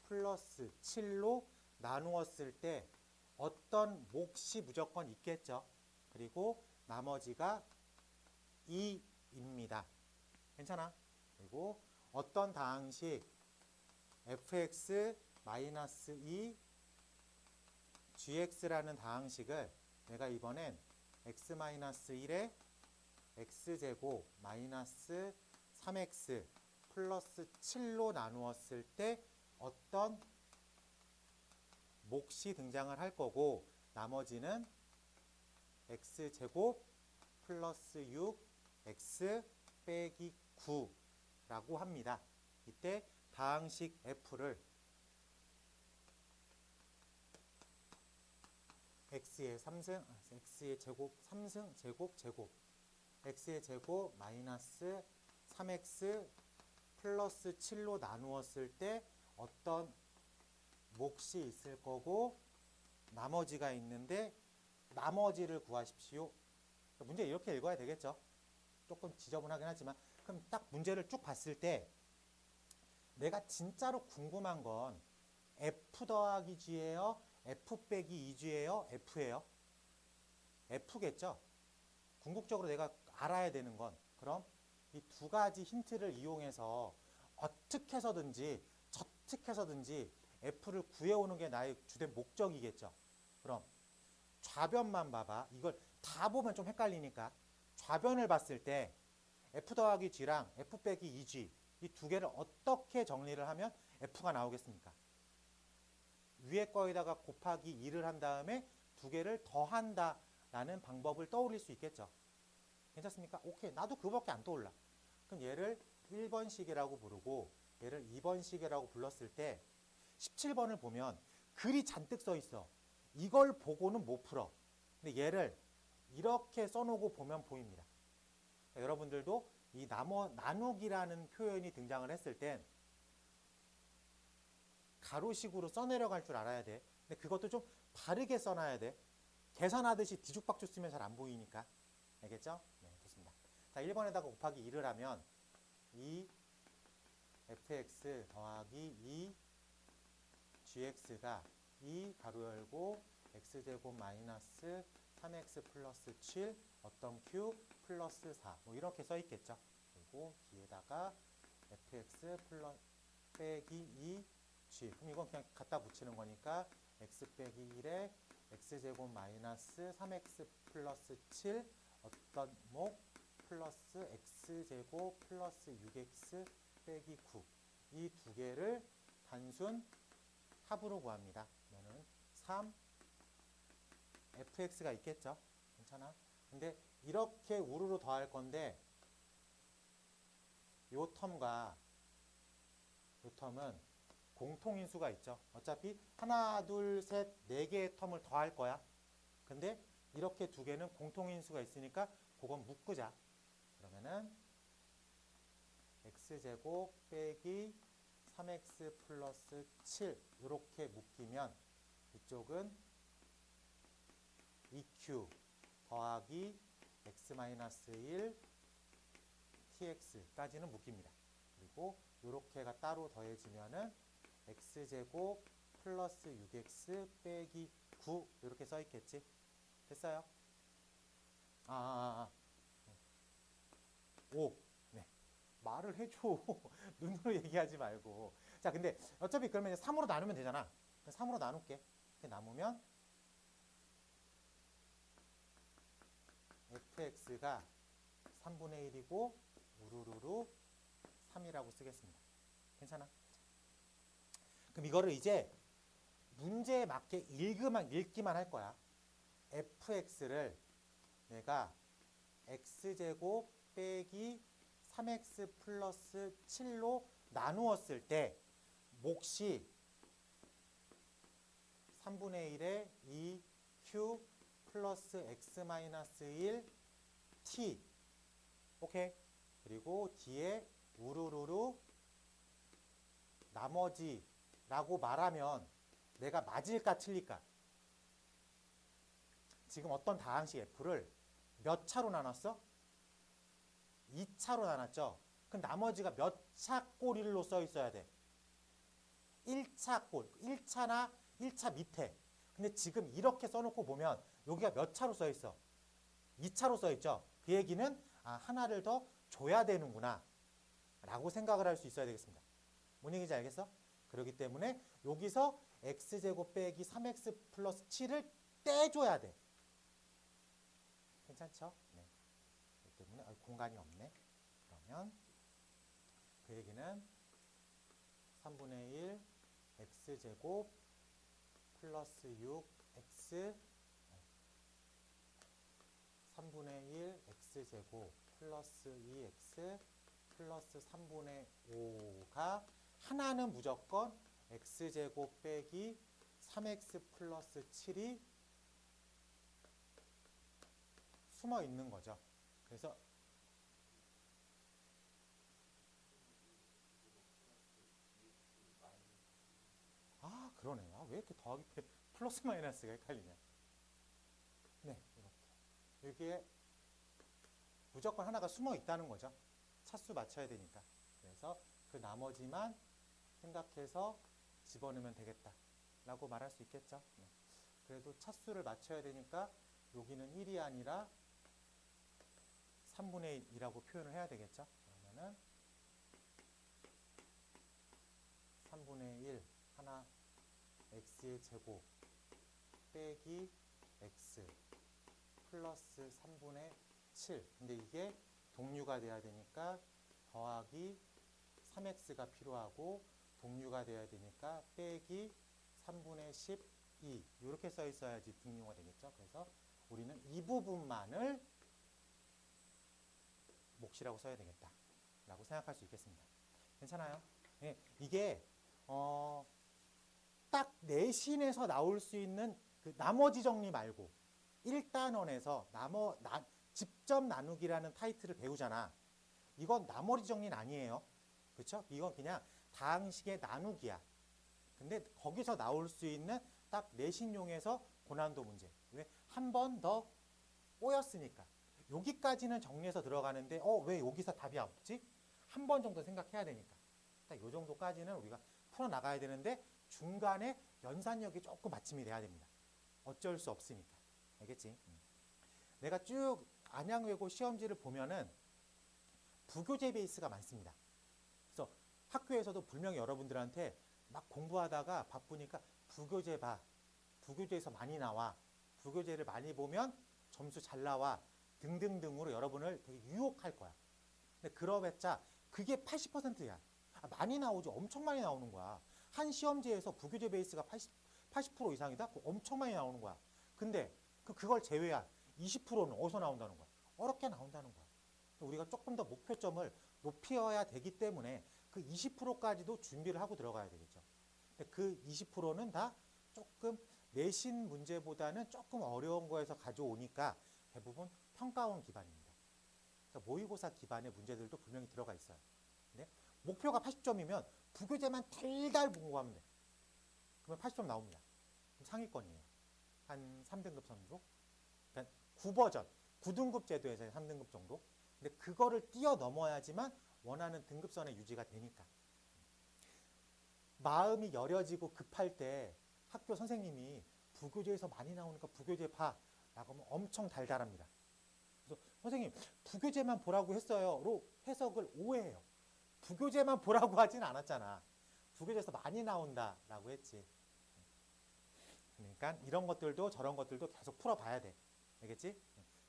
플러스 7로 나누었을 때 어떤 몫이 무조건 있겠죠. 그리고 나머지가 2입니다. 괜찮아? 그리고 어떤 다항식 fx 마이너스 2 gx라는 다항식을 내가 이번엔 x 마이너스 1에 x제곱 마이너스 3x 플러스 7로 나누었을 때 어떤 몫이 등장을 할 거고 나머지는 x제곱 플러스 6 x 빼기 9라고 합니다. 이때 다항식 f를 x의 3승, x의 제곱 3승, 제곱 x의 제곱 마이너스 3x 플러스 7로 나누었을 때 어떤 몫이 있을 거고 나머지가 있는데 나머지를 구하십시오. 문제 이렇게 읽어야 되겠죠. 조금 지저분하긴 하지만 그럼 딱 문제를 쭉 봤을 때 내가 진짜로 궁금한 건 f 더하기 g예요? f 빼기 2g예요? f예요? f겠죠. 궁극적으로 내가 알아야 되는 건 그럼 이 두 가지 힌트를 이용해서 어떻게 해서든지 저떻게 해서든지 f를 구해오는 게 나의 주된 목적이겠죠. 그럼 좌변만 봐봐. 이걸 다 보면 좀 헷갈리니까 좌변을 봤을 때 f 더하기 g랑 f 빼기 2g 이 두 개를 어떻게 정리를 하면 f가 나오겠습니까? 위에 거에다가 곱하기 2를 한 다음에 두 개를 더한다 라는 방법을 떠올릴 수 있겠죠. 괜찮습니까? 오케이. 나도 그거밖에 안 떠올라. 그럼 얘를 1번식이라고 부르고 얘를 2번식이라고 불렀을 때 17번을 보면 글이 잔뜩 써 있어. 이걸 보고는 못 풀어. 근데 얘를 이렇게 써놓고 보면 보입니다. 그러니까 여러분들도 이 나누기라는 표현이 등장을 했을 땐 가로식으로 써내려갈 줄 알아야 돼. 근데 그것도 좀 바르게 써놔야 돼. 계산하듯이 뒤죽박죽 쓰면 잘 안 보이니까. 알겠죠? 네, 좋습니다. 자, 1번에다가 곱하기 2를 하면 2 fx 더하기 2 gx가 2 가로 열고 x제곱 마이너스 3x 플러스 7 어떤 q 플러스 4 뭐 이렇게 써 있겠죠. 그리고 뒤에다가 fx 플러스 빼기 2 g 그럼 이건 그냥 갖다 붙이는 거니까 x 빼기 1에 x제곱 마이너스 3x 플러스 7 어떤 목 플러스 x제곱 플러스 6x 빼기 9 이 두 개를 단순 합으로 구합니다. 그러면 3 fx가 있겠죠. 괜찮아? 근데 이렇게 우르르 더할 건데 요 텀과 요 텀은 공통인수가 있죠. 어차피 하나, 둘, 셋, 네 개의 텀을 더할 거야. 근데 이렇게 두 개는 공통인수가 있으니까 그건 묶으자. 그러면은 x제곱 빼기 3x 플러스 7 이렇게 묶이면 이쪽은 2q 더하기 x-1 tx까지는 묶입니다. 그리고 이렇게가 따로 더해지면은 x제곱 플러스 6x 빼기 9 이렇게 써 있겠지. 됐어요? 5. 네. 말을 해줘. 눈으로 얘기하지 말고. 자, 근데 어차피 그러면 이제 3으로 나누면 되잖아. 3으로 나눌게. 이렇게 남으면 fx가 3분의 1이고 우르르르 3이라고 쓰겠습니다. 괜찮아? 그럼 이거를 이제 문제에 맞게 읽기만 할 거야. fx를 내가 x제곱 빼기 3x 플러스 7로 나누었을 때 몫이 3분의 1에 2q 플러스 x 마이너스 1 t. 오케이? 그리고 뒤에 우르르르 나머지라고 말하면 내가 맞을까 틀릴까? 지금 어떤 다항식 f를 몇 차로 나눴어? 2차로 나눴죠? 그럼 나머지가 몇 차 꼬리로 써 있어야 돼? 1차 꼴, 1차나 1차 밑에. 근데 지금 이렇게 써놓고 보면 여기가 몇 차로 써 있어? 2차로 써 있죠? 그 얘기는 하나를 더 줘야 되는구나 라고 생각을 할 수 있어야 되겠습니다. 뭔 얘기인지 알겠어? 그렇기 때문에 여기서 x제곱 빼기 3x 플러스 7을 떼줘야 돼. 괜찮죠? 네. 그렇기 때문에 공간이 없네. 그러면 그 얘기는 3분의 1 x제곱 플러스 6x 3분의 1 x제곱 플러스 2x 플러스 3분의 5가 하나는 무조건 x제곱 빼기 3x 플러스 7이 숨어 있는 거죠. 그래서 그러네. 왜 이렇게 더하기 플러스 마이너스가 헷갈리냐. 네, 이렇게. 여기에 무조건 하나가 숨어 있다는 거죠. 차수 맞춰야 되니까. 그래서 그 나머지만 생각해서 집어넣으면 되겠다 라고 말할 수 있겠죠. 네. 그래도 차수를 맞춰야 되니까 여기는 1이 아니라 3분의 1이라고 표현을 해야 되겠죠. 그러면은 3분의 1 하나 x의 제곱 빼기 x 플러스 3분의 7. 근데 이게 동류가 돼야 되니까 더하기 3x가 필요하고 동류가 돼야 되니까 빼기 3분의 12 이렇게 써 있어야지 분류가 되겠죠. 그래서 우리는 이 부분만을 몫이라고 써야 되겠다 라고 생각할 수 있겠습니다. 괜찮아요? 네, 이게 딱 내신에서 나올 수 있는 그 나머지 정리 말고 1단원에서 직접 나누기라는 타이틀을 배우잖아. 이건 나머지 정리는 아니에요. 그렇죠? 이건 그냥 다항식의 나누기야. 근데 거기서 나올 수 있는 딱 내신용에서 고난도 문제. 왜? 한 번 더 꼬였으니까. 여기까지는 정리해서 들어가는데 왜 여기서 답이 없지? 한 번 정도 생각해야 되니까. 딱 요 정도까지는 우리가 풀어나가야 되는데 중간에 연산력이 조금 받침이 돼야 됩니다. 어쩔 수 없으니까. 알겠지? 내가 쭉 안양외고 시험지를 보면은 부교재 베이스가 많습니다. 그래서 학교에서도 분명히 여러분들한테 막 공부하다가 바쁘니까 부교재 봐. 부교재에서 많이 나와. 부교재를 많이 보면 점수 잘 나와. 등등등으로 여러분을 되게 유혹할 거야. 근데 그러봤자 그게 80%야. 많이 나오지. 엄청 많이 나오는 거야. 한 시험지에서 부교재 베이스가 80% 이상이다? 엄청 많이 나오는 거야. 근데 그걸 제외한 20%는 어디서 나온다는 거야? 어렵게 나온다는 거야. 우리가 조금 더 목표점을 높여야 되기 때문에 그 20%까지도 준비를 하고 들어가야 되겠죠. 근데 그 20%는 다 조금 내신 문제보다는 조금 어려운 거에서 가져오니까 대부분 평가원 기반입니다. 그러니까 모의고사 기반의 문제들도 분명히 들어가 있어요. 근데 목표가 80점이면 부교재만 달달 공부하면 돼. 그러면 80점 나옵니다. 그럼 상위권이에요. 한 3등급 정도? 그러니까 9버전, 9등급 제도에서 3등급 정도? 근데 그거를 뛰어넘어야지만 원하는 등급선에 유지가 되니까. 마음이 여려지고 급할 때 학교 선생님이 부교재에서 많이 나오니까 부교재 봐 라고 하면 엄청 달달합니다. 그래서 선생님 부교재만 보라고 했어요로 해석을 오해해요. 부교재만 보라고 하진 않았잖아. 부교재에서 많이 나온다 라고 했지. 그러니까 이런 것들도 저런 것들도 계속 풀어봐야 돼. 알겠지?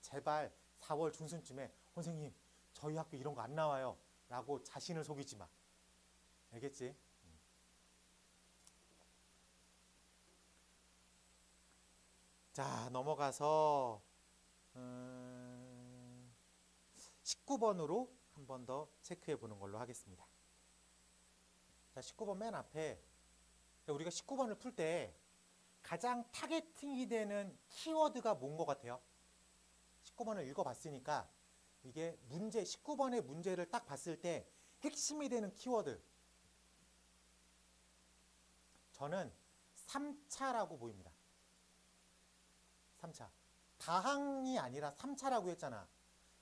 제발 4월 중순쯤에 선생님 저희 학교 이런 거 안 나와요 라고 자신을 속이지 마. 알겠지? 자, 넘어가서 19번으로 한 번 더 체크해 보는 걸로 하겠습니다. 자, 19번 맨 앞에 우리가 19번을 풀 때 가장 타겟팅이 되는 키워드가 뭔 것 같아요? 19번을 읽어봤으니까 이게 문제, 19번의 문제를 딱 봤을 때 핵심이 되는 키워드, 저는 3차라고 보입니다. 3차. 다항이 아니라 3차라고 했잖아.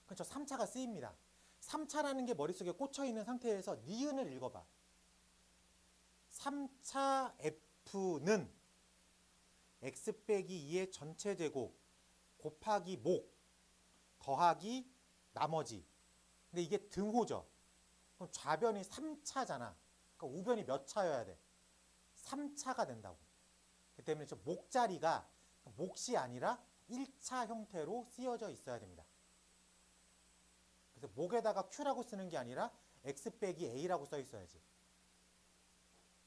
그렇죠. 3차가 쓰입니다. 3차라는 게 머릿속에 꽂혀있는 상태에서 니은을 읽어봐. 3차 F는 x 빼기 2의 전체 제곱 곱하기 목 더하기 나머지. 근데 이게 등호죠. 그럼 좌변이 3차잖아. 그러니까 우변이 몇 차여야 돼? 3차가 된다고. 그 때문에 저 목자리가 몫이 아니라 1차 형태로 쓰여져 있어야 됩니다. 그래서 목에다가 Q라고 쓰는 게 아니라 X 빼기 A라고 써 있어야지.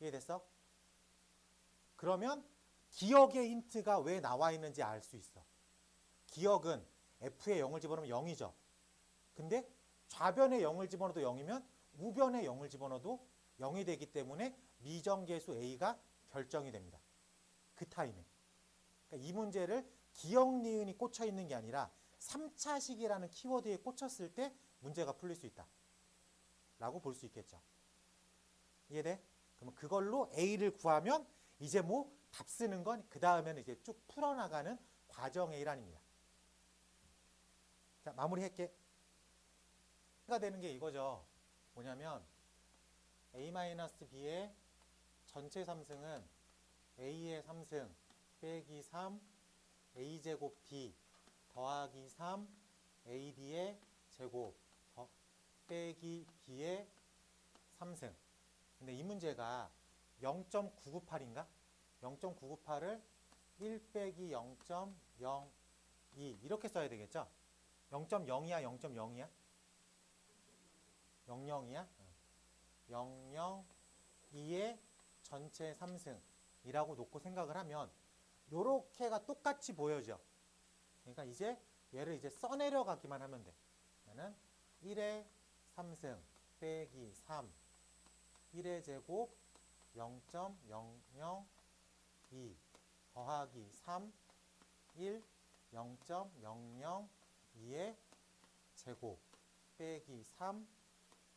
이해됐어? 그러면 기억의 힌트가 왜 나와 있는지 알 수 있어. 기억은 F에 0을 집어넣으면 0이죠. 근데 좌변에 0을 집어넣어도 0이면 우변에 0을 집어넣어도 0이 되기 때문에 미정계수 A가 결정이 됩니다. 그 타임에. 그러니까 이 문제를 기억 니은이 꽂혀 있는 게 아니라 3차식이라는 키워드에 꽂혔을 때 문제가 풀릴 수 있다 라고 볼 수 있겠죠. 이해돼? 그러면 그걸로 A를 구하면 이제 뭐 답 쓰는 건 그 다음에는 이제 쭉 풀어나가는 과정의 일환입니다. 자, 마무리할게. 가 되는 게 이거죠. 뭐냐면 A-B의 전체 3승은 A의 3승 빼기 3 A제곱 D 더하기 3 AB의 제곱 빼기 B의 3승. 근데 이 문제가 0.998인가? 0.998을 1 빼기 0.02 이렇게 써야 되겠죠? 0.0이야? 0.0이야? 00이야? 002의 전체 3승이라고 놓고 생각을 하면 요렇게가 똑같이 보여져. 그러니까 이제 얘를 이제 써내려가기만 하면 돼. 그러면은 1의 3승 빼기 3 1의 제곱 0.002 더하기 3 1 0.002의 제곱 빼기 3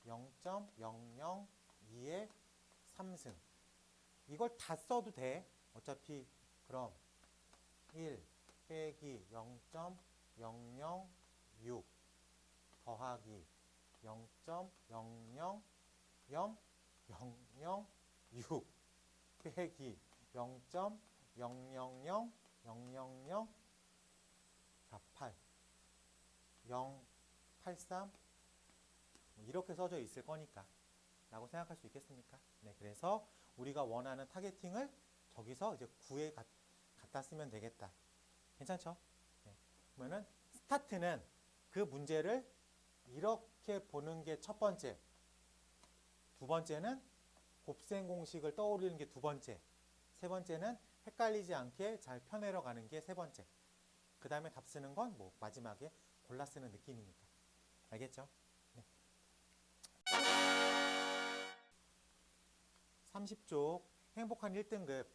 0.002의 3승. 이걸 다 써도 돼. 어차피 그럼 1 빼기 0.006 더하기 0.00006 빼기 0.000000 8 083 이렇게 써져 있을 거니까 라고 생각할 수 있겠습니까? 네, 그래서 우리가 원하는 타겟팅을 저기서 이제 9에 갖다 쓰면 되겠다. 괜찮죠? 네. 그러면은 스타트는 그 문제를 이렇게 보는 게 첫 번째, 두 번째는 곱셈 공식을 떠올리는 게 두 번째, 세 번째는 헷갈리지 않게 잘 펴내려 가는 게 세 번째. 그 다음에 답 쓰는 건 뭐 마지막에 골라 쓰는 느낌이니까. 알겠죠? 네. 30쪽 행복한 1등급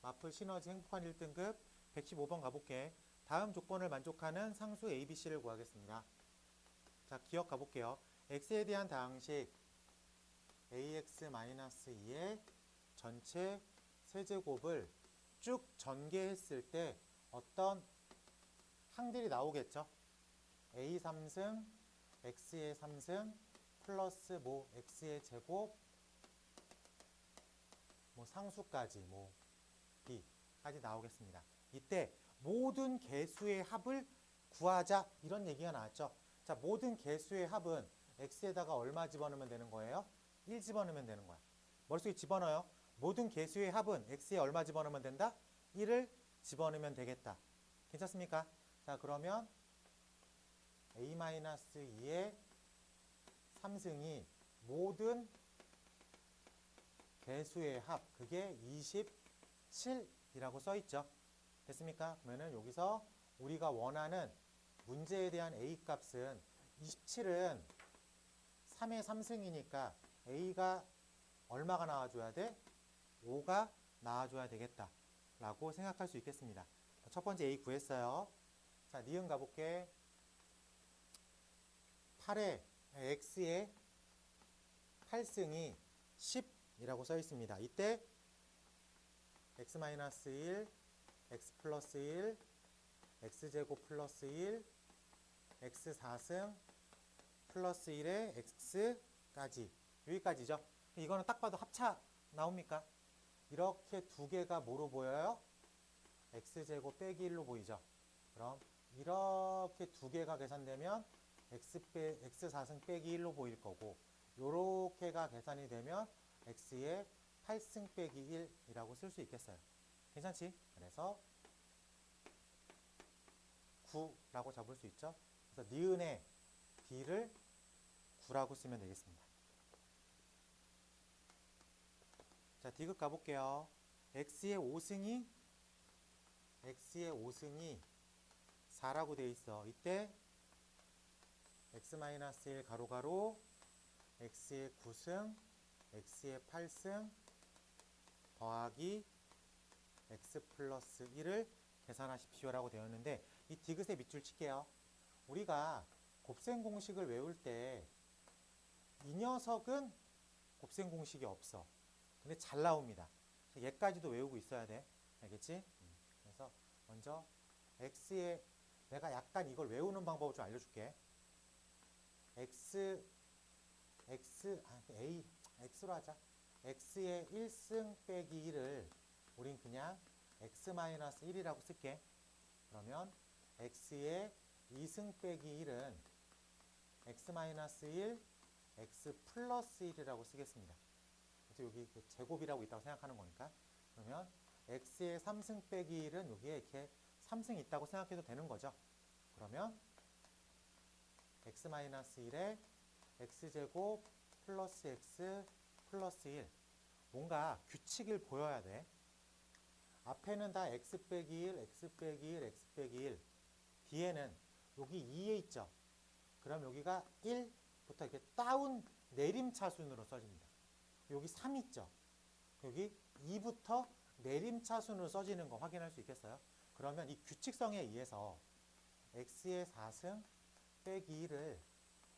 마플 시너지 행복한 1등급 115번 가볼게. 다음 조건을 만족하는 상수 ABC를 구하겠습니다. 자, 기억 가볼게요. x에 대한 다항식 ax-2의 전체 세제곱을 쭉 전개했을 때 어떤 항들이 나오겠죠? a 3승, x의 3승, 플러스 뭐 x의 제곱, 뭐 상수까지 뭐 b까지 나오겠습니다. 이때 모든 개수의 합을 구하자 이런 얘기가 나왔죠. 자, 모든 개수의 합은 x에다가 얼마 집어넣으면 되는 거예요? 1 집어넣으면 되는 거야. 머릿속에 집어넣어요. 모든 개수의 합은 x에 얼마 집어넣으면 된다? 1을 집어넣으면 되겠다. 괜찮습니까? 자, 그러면 a-2의 3승이 모든 개수의 합, 그게 27이라고 써있죠. 됐습니까? 그러면은 여기서 우리가 원하는 문제에 대한 a 값은 27은 3의 3승이니까 a가 얼마가 나와줘야 돼? 5가 나와줘야 되겠다 라고 생각할 수 있겠습니다. 첫 번째 a 구했어요. 자, 니은 가볼게. 8에 x의 8승이 10이라고 써 있습니다. 이때 x-1, x 플러스 1, x제곱 플러스 1, x 4승 플러스 1에 x까지, 여기까지죠. 이거는 딱 봐도 합차 나옵니까? 이렇게 두 개가 뭐로 보여요? x제곱 빼기 1로 보이죠. 그럼 이렇게 두 개가 계산되면 x 4승 빼기 1로 보일 거고, 요렇게가 계산이 되면 x의 8승 빼기 1이라고 쓸 수 있겠어요. 괜찮지? 그래서 9라고 잡을 수 있죠. 그래서 니은의 b를 9라고 쓰면 되겠습니다. 자, 디귿 가볼게요. x의 5승이 4라고 돼 있어. 이때 x-1 가로가로 x의 9승 x의 8승 더하기 x 플러스 1을 계산하십시오 라고 되었는데, 이 디귿의 밑줄 칠게요. 우리가 곱셈 공식을 외울 때 이 녀석은 곱셈 공식이 없어. 근데 잘 나옵니다. 얘까지도 외우고 있어야 돼. 알겠지? 그래서 먼저 x의, 내가 약간 이걸 외우는 방법을 좀 알려줄게. x로 하자. x의 1승 빼기 1을 우린 그냥 x-1이라고 쓸게. 그러면 x의 2승 빼기 1은 x-1, x 플러스 1이라고 쓰겠습니다. 그래서 여기 그 제곱이라고 있다고 생각하는 거니까. 그러면 x의 3승 빼기 1은 여기에 이렇게 3승 있다고 생각해도 되는 거죠. 그러면 x-1에 x제곱 플러스 x 플러스 1. 뭔가 규칙을 보여야 돼. 앞에는 다 x 빼기 1, x 빼기 1, x 빼기 1. 뒤에는 여기 2에 있죠. 그럼 여기가 1부터 이렇게 다운 내림차순으로 써집니다. 여기 3 있죠. 여기 2부터 내림차순으로 써지는 거 확인할 수 있겠어요? 그러면 이 규칙성에 의해서 x의 4승 빼기 1을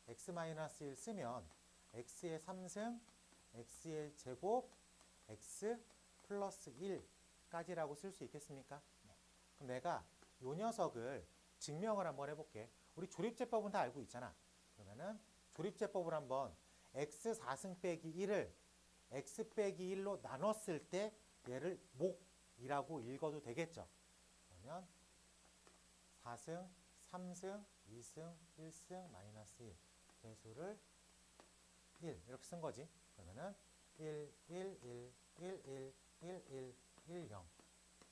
x-1 쓰면 x의 3승, x의 제곱, x 플러스 1까지라고 쓸 수 있겠습니까? 네. 그럼 내가 요 녀석을 증명을 한번 해볼게. 우리 조립제법은 다 알고 있잖아. 그러면은 조립제법을 한번 x 4승 빼기 1을 x 빼기 1로 나눴을 때 얘를 목이라고 읽어도 되겠죠. 그러면 4승, 3승, 2승, 1승, 마이너스 1 개수를 1 이렇게 쓴 거지. 그러면은 1, 1, 1, 1, 1, 1, 1, 1, 0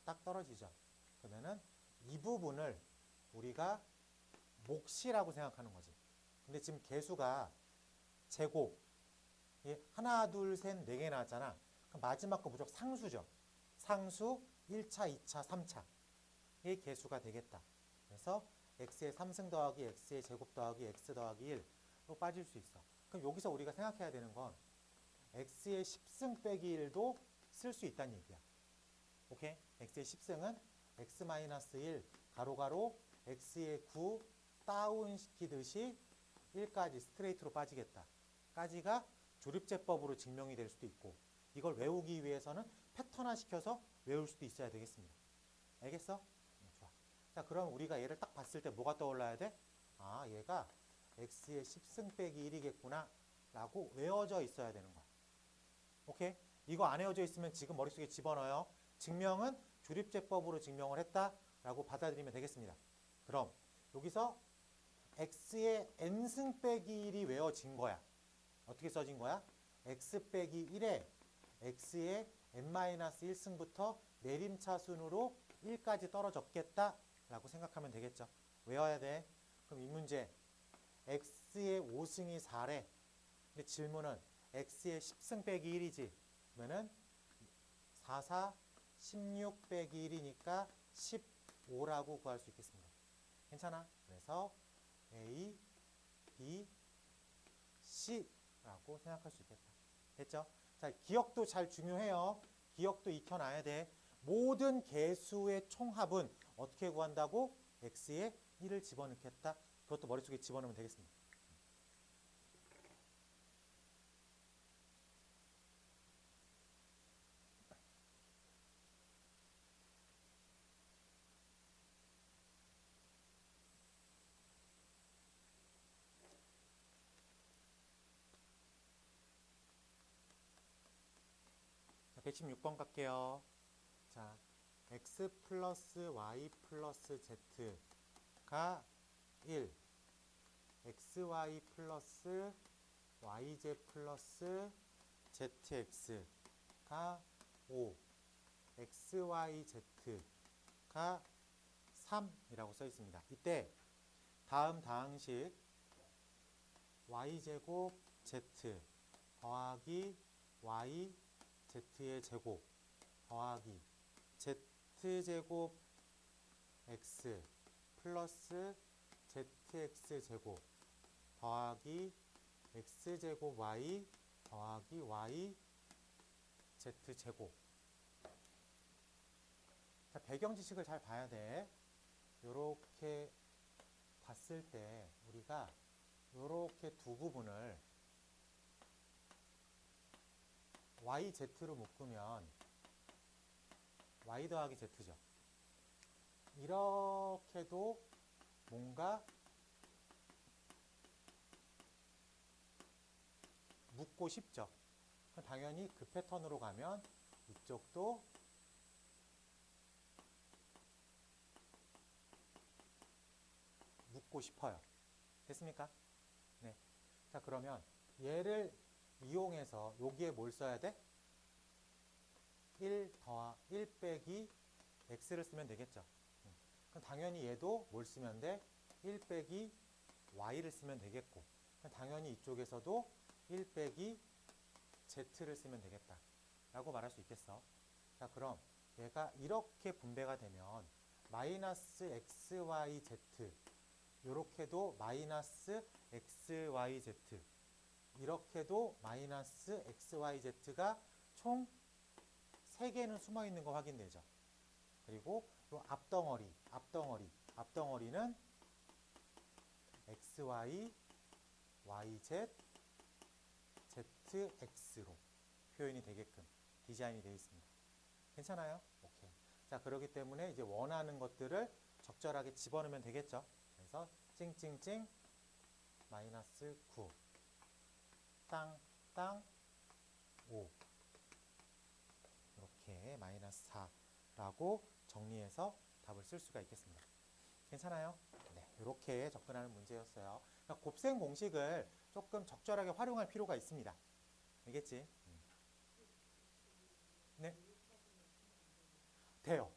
딱 떨어지죠. 그러면은 이 부분을 우리가 몫이라고 생각하는 거지. 근데 지금 개수가 제곱 하나, 둘, 셋, 네 개 나왔잖아. 그럼 마지막 거 무조건 상수죠. 상수 1차, 2차, 3차 의 개수가 되겠다. 그래서 x의 3승 더하기 x의 제곱 더하기 x 더하기 1로 빠질 수 있어. 그럼 여기서 우리가 생각해야 되는 건 x의 10승 빼기 1도 쓸 수 있다는 얘기야. 오케이? x의 10승은 x-1 가로가로 x의 9 다운 시키듯이 1까지 스트레이트로 빠지겠다. 까지가 조립제법으로 증명이 될 수도 있고, 이걸 외우기 위해서는 패턴화 시켜서 외울 수도 있어야 되겠습니다. 알겠어? 좋아. 자, 그럼 우리가 얘를 딱 봤을 때 뭐가 떠올라야 돼? 아, 얘가 x의 10승 빼기 1이겠구나 라고 외워져 있어야 되는 거야. 오케이? 이거 안 외워져 있으면 지금 머릿속에 집어넣어요. 증명은 조립제법으로 증명을 했다라고 받아들이면 되겠습니다. 그럼 여기서 x의 n승 빼기 1이 외워진 거야. 어떻게 써진 거야? x 빼기 1에 x의 n-1승부터 내림차순으로 1까지 떨어졌겠다라고 생각하면 되겠죠. 외워야 돼. 그럼 이 문제 x의 5승이 4래. 근데 질문은 x의 10승 빼기 1이지. 그러면은 4, 4, 16 빼기 1이니까 15라고 구할 수 있겠습니다. 괜찮아? 그래서 A, B, C라고 생각할 수 있겠다. 됐죠? 자, 기억도 잘 중요해요. 기억도 익혀놔야 돼. 모든 개수의 총합은 어떻게 구한다고? x에 1을 집어넣겠다. 그것도 머릿속에 집어넣으면 되겠습니다. 자, 116번 갈게요. 자, x 플러스 y 플러스 z가 1, xy 플러스 yz 플러스 zx가 5, xyz가 3이라고 써 있습니다. 이때 다음 다항식 y제곱 z 더하기 y z의 제곱 더하기 z제곱 x 플러스 zx 제곱 더하기 x제곱 y 더하기 y z제곱. 자, 배경 지식을 잘 봐야 돼. 요렇게 봤을 때 우리가 요렇게 두 부분을 yz로 묶으면 y 더하기 z죠. 이렇게도 뭔가 묶고 싶죠. 당연히 그 패턴으로 가면 이쪽도 묶고 싶어요. 됐습니까? 네. 자, 그러면 얘를 이용해서 여기에 뭘 써야 돼? 1 빼기 x를 쓰면 되겠죠. 그럼 당연히 얘도 뭘 쓰면 돼? 1 빼기 y를 쓰면 되겠고, 당연히 이쪽에서도 1 빼기 z를 쓰면 되겠다 라고 말할 수 있겠어. 자, 그럼 얘가 이렇게 분배가 되면 마이너스 xyz, 이렇게도 마이너스 xyz, 이렇게도 마이너스 xyz가 총 3개는 숨어 있는 거 확인되죠. 그리고 요 앞덩어리는 xy, yz, zx로 표현이 되게끔 디자인이 되어 있습니다. 괜찮아요? 오케이. 자, 그렇기 때문에 이제 원하는 것들을 적절하게 집어넣으면 되겠죠. 그래서 찡찡찡 마이너스 9 땅 5 이렇게 마이너스 4라고 정리해서 답을 쓸 수가 있겠습니다. 괜찮아요? 네, 이렇게 접근하는 문제였어요. 그러니까 곱셈 공식을 조금 적절하게 활용할 필요가 있습니다. 알겠지? 네. 돼요.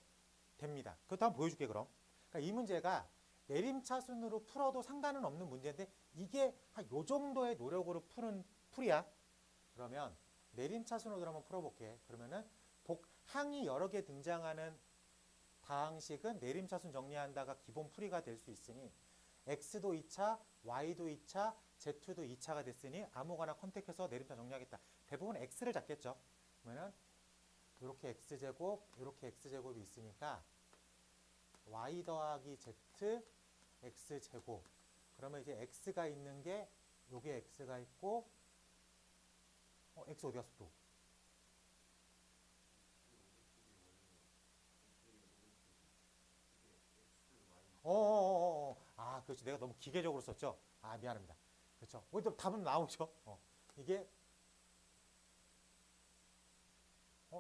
됩니다. 그것도 한번 보여줄게 그럼. 그러니까 이 문제가 내림차순으로 풀어도 상관은 없는 문제인데 이게 한 요 정도의 노력으로 푸는 풀이야. 그러면 내림차순으로 한번 풀어볼게. 그러면은 항이 여러 개 등장하는 다항식은 내림차순 정리한다가 기본 풀이가 될 수 있으니 x도 2차, y도 2차, z도 2차가 됐으니 아무거나 컨택해서 내림차 정리하겠다. 대부분 x를 잡겠죠. 그러면은 이렇게 x제곱, 이렇게 x제곱이 있으니까 y 더하기 z x제곱. 그러면 이제 x가 있는 게 요게 x가 있고 x 어디 갔어 또? 아, 그렇지. 내가 너무 기계적으로 썼죠? 아, 미안합니다. 그렇죠. 또 답은 나오죠? 이게,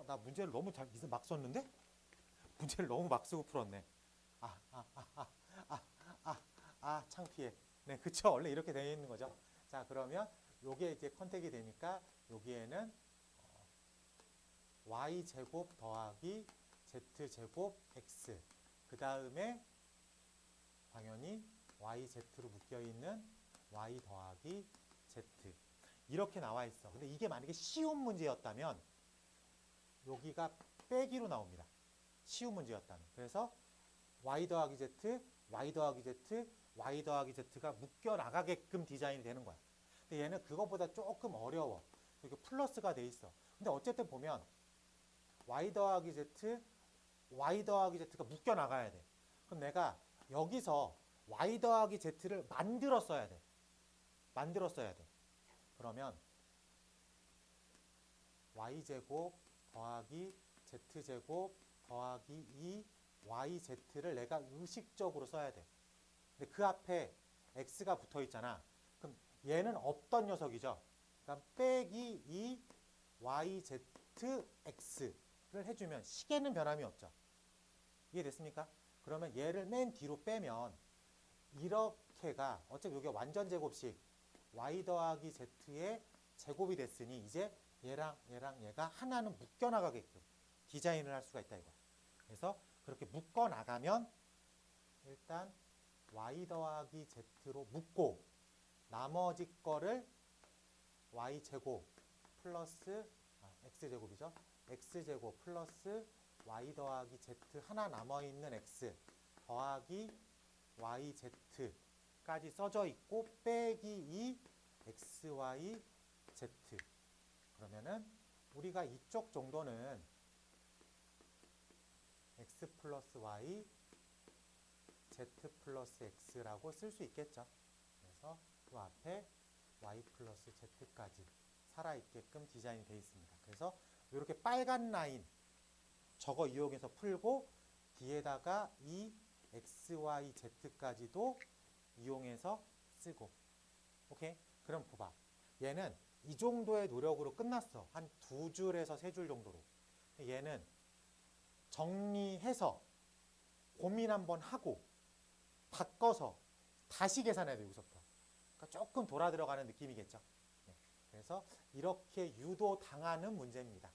나 문제를 너무 막 썼는데? 문제를 너무 막 쓰고 풀었네. 창피해. 네, 그쵸. 원래 이렇게 되어 있는 거죠. 자, 그러면 요게 이제 컨택이 되니까 여기에는 y제곱 더하기 z제곱 x. 그 다음에 당연히 yz로 묶여있는 y 더하기 z 이렇게 나와 있어. 근데 이게 만약에 쉬운 문제였다면 여기가 빼기로 나옵니다. 쉬운 문제였다면. 그래서 y 더하기 z, y 더하기 z, y 더하기 z가 묶여 나가게끔 디자인이 되는 거야. 근데 얘는 그것보다 조금 어려워. 여기 플러스가 돼 있어. 근데 어쨌든 보면 y 더하기 z, y 더하기 z가 묶여 나가야 돼. 그럼 내가 여기서 y 더하기 z를 만들어 써야 돼. 만들어 써야 돼. 그러면 y제곱 더하기 z제곱 더하기 2yz를 내가 의식적으로 써야 돼. 근데 그 앞에 x가 붙어 있잖아. 그럼 얘는 없던 녀석이죠. 그러니까 빼기 2yzx를 해주면 식에는 변함이 없죠. 이해됐습니까? 그러면 얘를 맨 뒤로 빼면 이렇게가 어차피 여기가 완전 제곱식 y 더하기 z의 제곱이 됐으니 이제 얘랑 얘가 하나는 묶여나가게끔 디자인을 할 수가 있다 이거야. 그래서 그렇게 묶어나가면 일단 y 더하기 z로 묶고 나머지 거를 y제곱 플러스 x제곱이죠. x제곱 플러스 y 더하기 z 하나 남아있는 x 더하기 yz까지 써져 있고 빼기 2xyz 그러면은 우리가 이쪽 정도는 x 플러스 y z 플러스 x라고 쓸 수 있겠죠. 그래서 그 앞에 y 플러스 z까지 살아있게끔 디자인이 되어 있습니다. 그래서 이렇게 빨간 라인 저거 이용해서 풀고 뒤에다가 이 x, y, z까지도 이용해서 쓰고 오케이? 그럼 봐봐. 얘는 이 정도의 노력으로 끝났어. 한 2줄에서 3줄 정도로. 얘는 정리해서 고민 한번 하고 바꿔서 다시 계산해야 돼 여기서부터. 그러니까 조금 돌아 들어가는 느낌이겠죠. 네. 그래서 이렇게 유도당하는 문제입니다.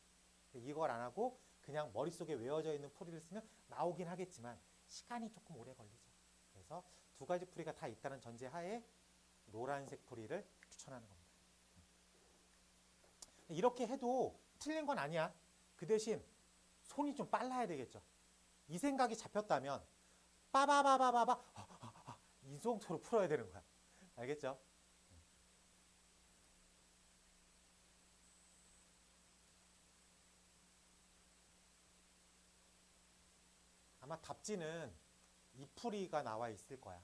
이걸 안 하고 그냥 머릿속에 외워져 있는 풀이를 쓰면 나오긴 하겠지만 시간이 조금 오래 걸리죠. 그래서 두 가지 풀이가 다 있다는 전제하에 노란색 풀이를 추천하는 겁니다. 이렇게 해도 틀린 건 아니야. 그 대신 손이 좀 빨라야 되겠죠. 이 생각이 잡혔다면 빠바바바바바 이 정도로 풀어야 되는 거야. 알겠죠? 아마 답지는 이 풀이가 나와 있을 거야.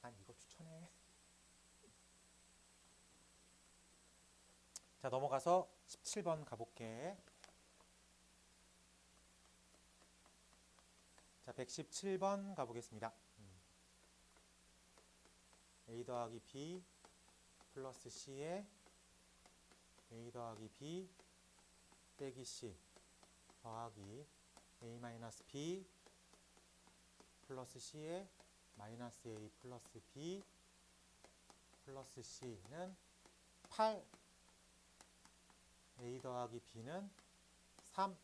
난 이거 추천해. 자, 넘어가서 17번 가볼게. 자, 117번 가보겠습니다. a 더하기 b 플러스 c에 a 더하기 b 빼기 c 더하기 a 마이너스 b 플러스 c에 마이너스 a 플러스 b 플러스 c는 8 a 더하기 b는 3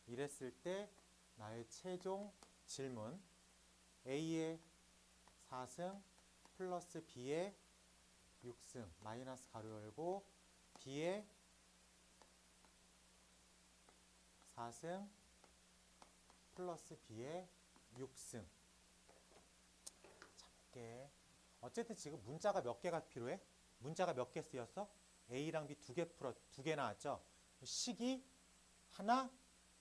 이랬을 때 나의 최종 질문 a의 4승 플러스 b의 6승 마이너스 가로 열고 b의 4승 플러스 b의 6승 자, 볼게. 어쨌든 지금 문자가 몇 개가 필요해? 문자가 몇 개 쓰였어? A랑 B 두 개 나왔죠? 식이 하나,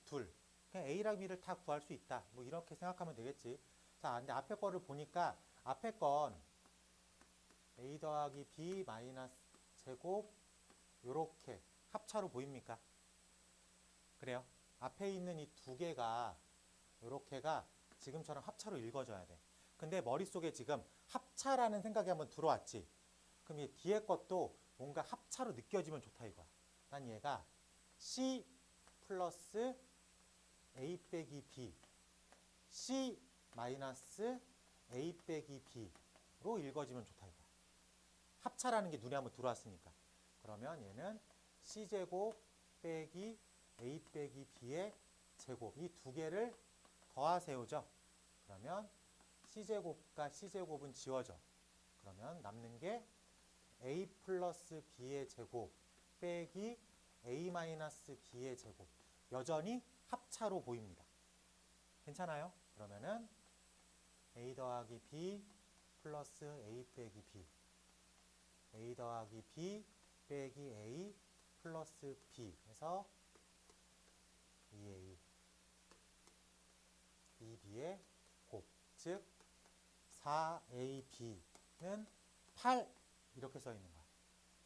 둘. 그냥 A랑 B를 다 구할 수 있다. 뭐 이렇게 생각하면 되겠지. 자, 근데 앞에 거를 보니까 앞에 건 A 더하기 B 마이너스 제곱 요렇게 합차로 보입니까? 그래요? 앞에 있는 이 두 개가 요렇게가 지금처럼 합차로 읽어져야 돼. 근데 머릿속에 지금 합차라는 생각이 한번 들어왔지. 그럼 이 뒤에 것도 뭔가 합차로 느껴지면 좋다 이거야. 난 얘가 C 플러스 A 빼기 B C 마이너스 A 빼기 B로 읽어지면 좋다 이거야. 합차라는 게 눈에 한번 들어왔으니까. 그러면 얘는 C제곱 빼기 A 빼기 B의 제곱 이 두 개를 더하세요죠. 그러면 C제곱과 C제곱은 지워져. 그러면 남는 게 a 플러스 b의 제곱 빼기 a 마이너스 b의 제곱. 여전히 합차로 보입니다. 괜찮아요? 그러면은 a 더하기 b 플러스 a 빼기 b, a 더하기 b 빼기 a 플러스 b 해서 2a 2b의 곱, 즉 4ab는 8 이렇게 써 있는 거야.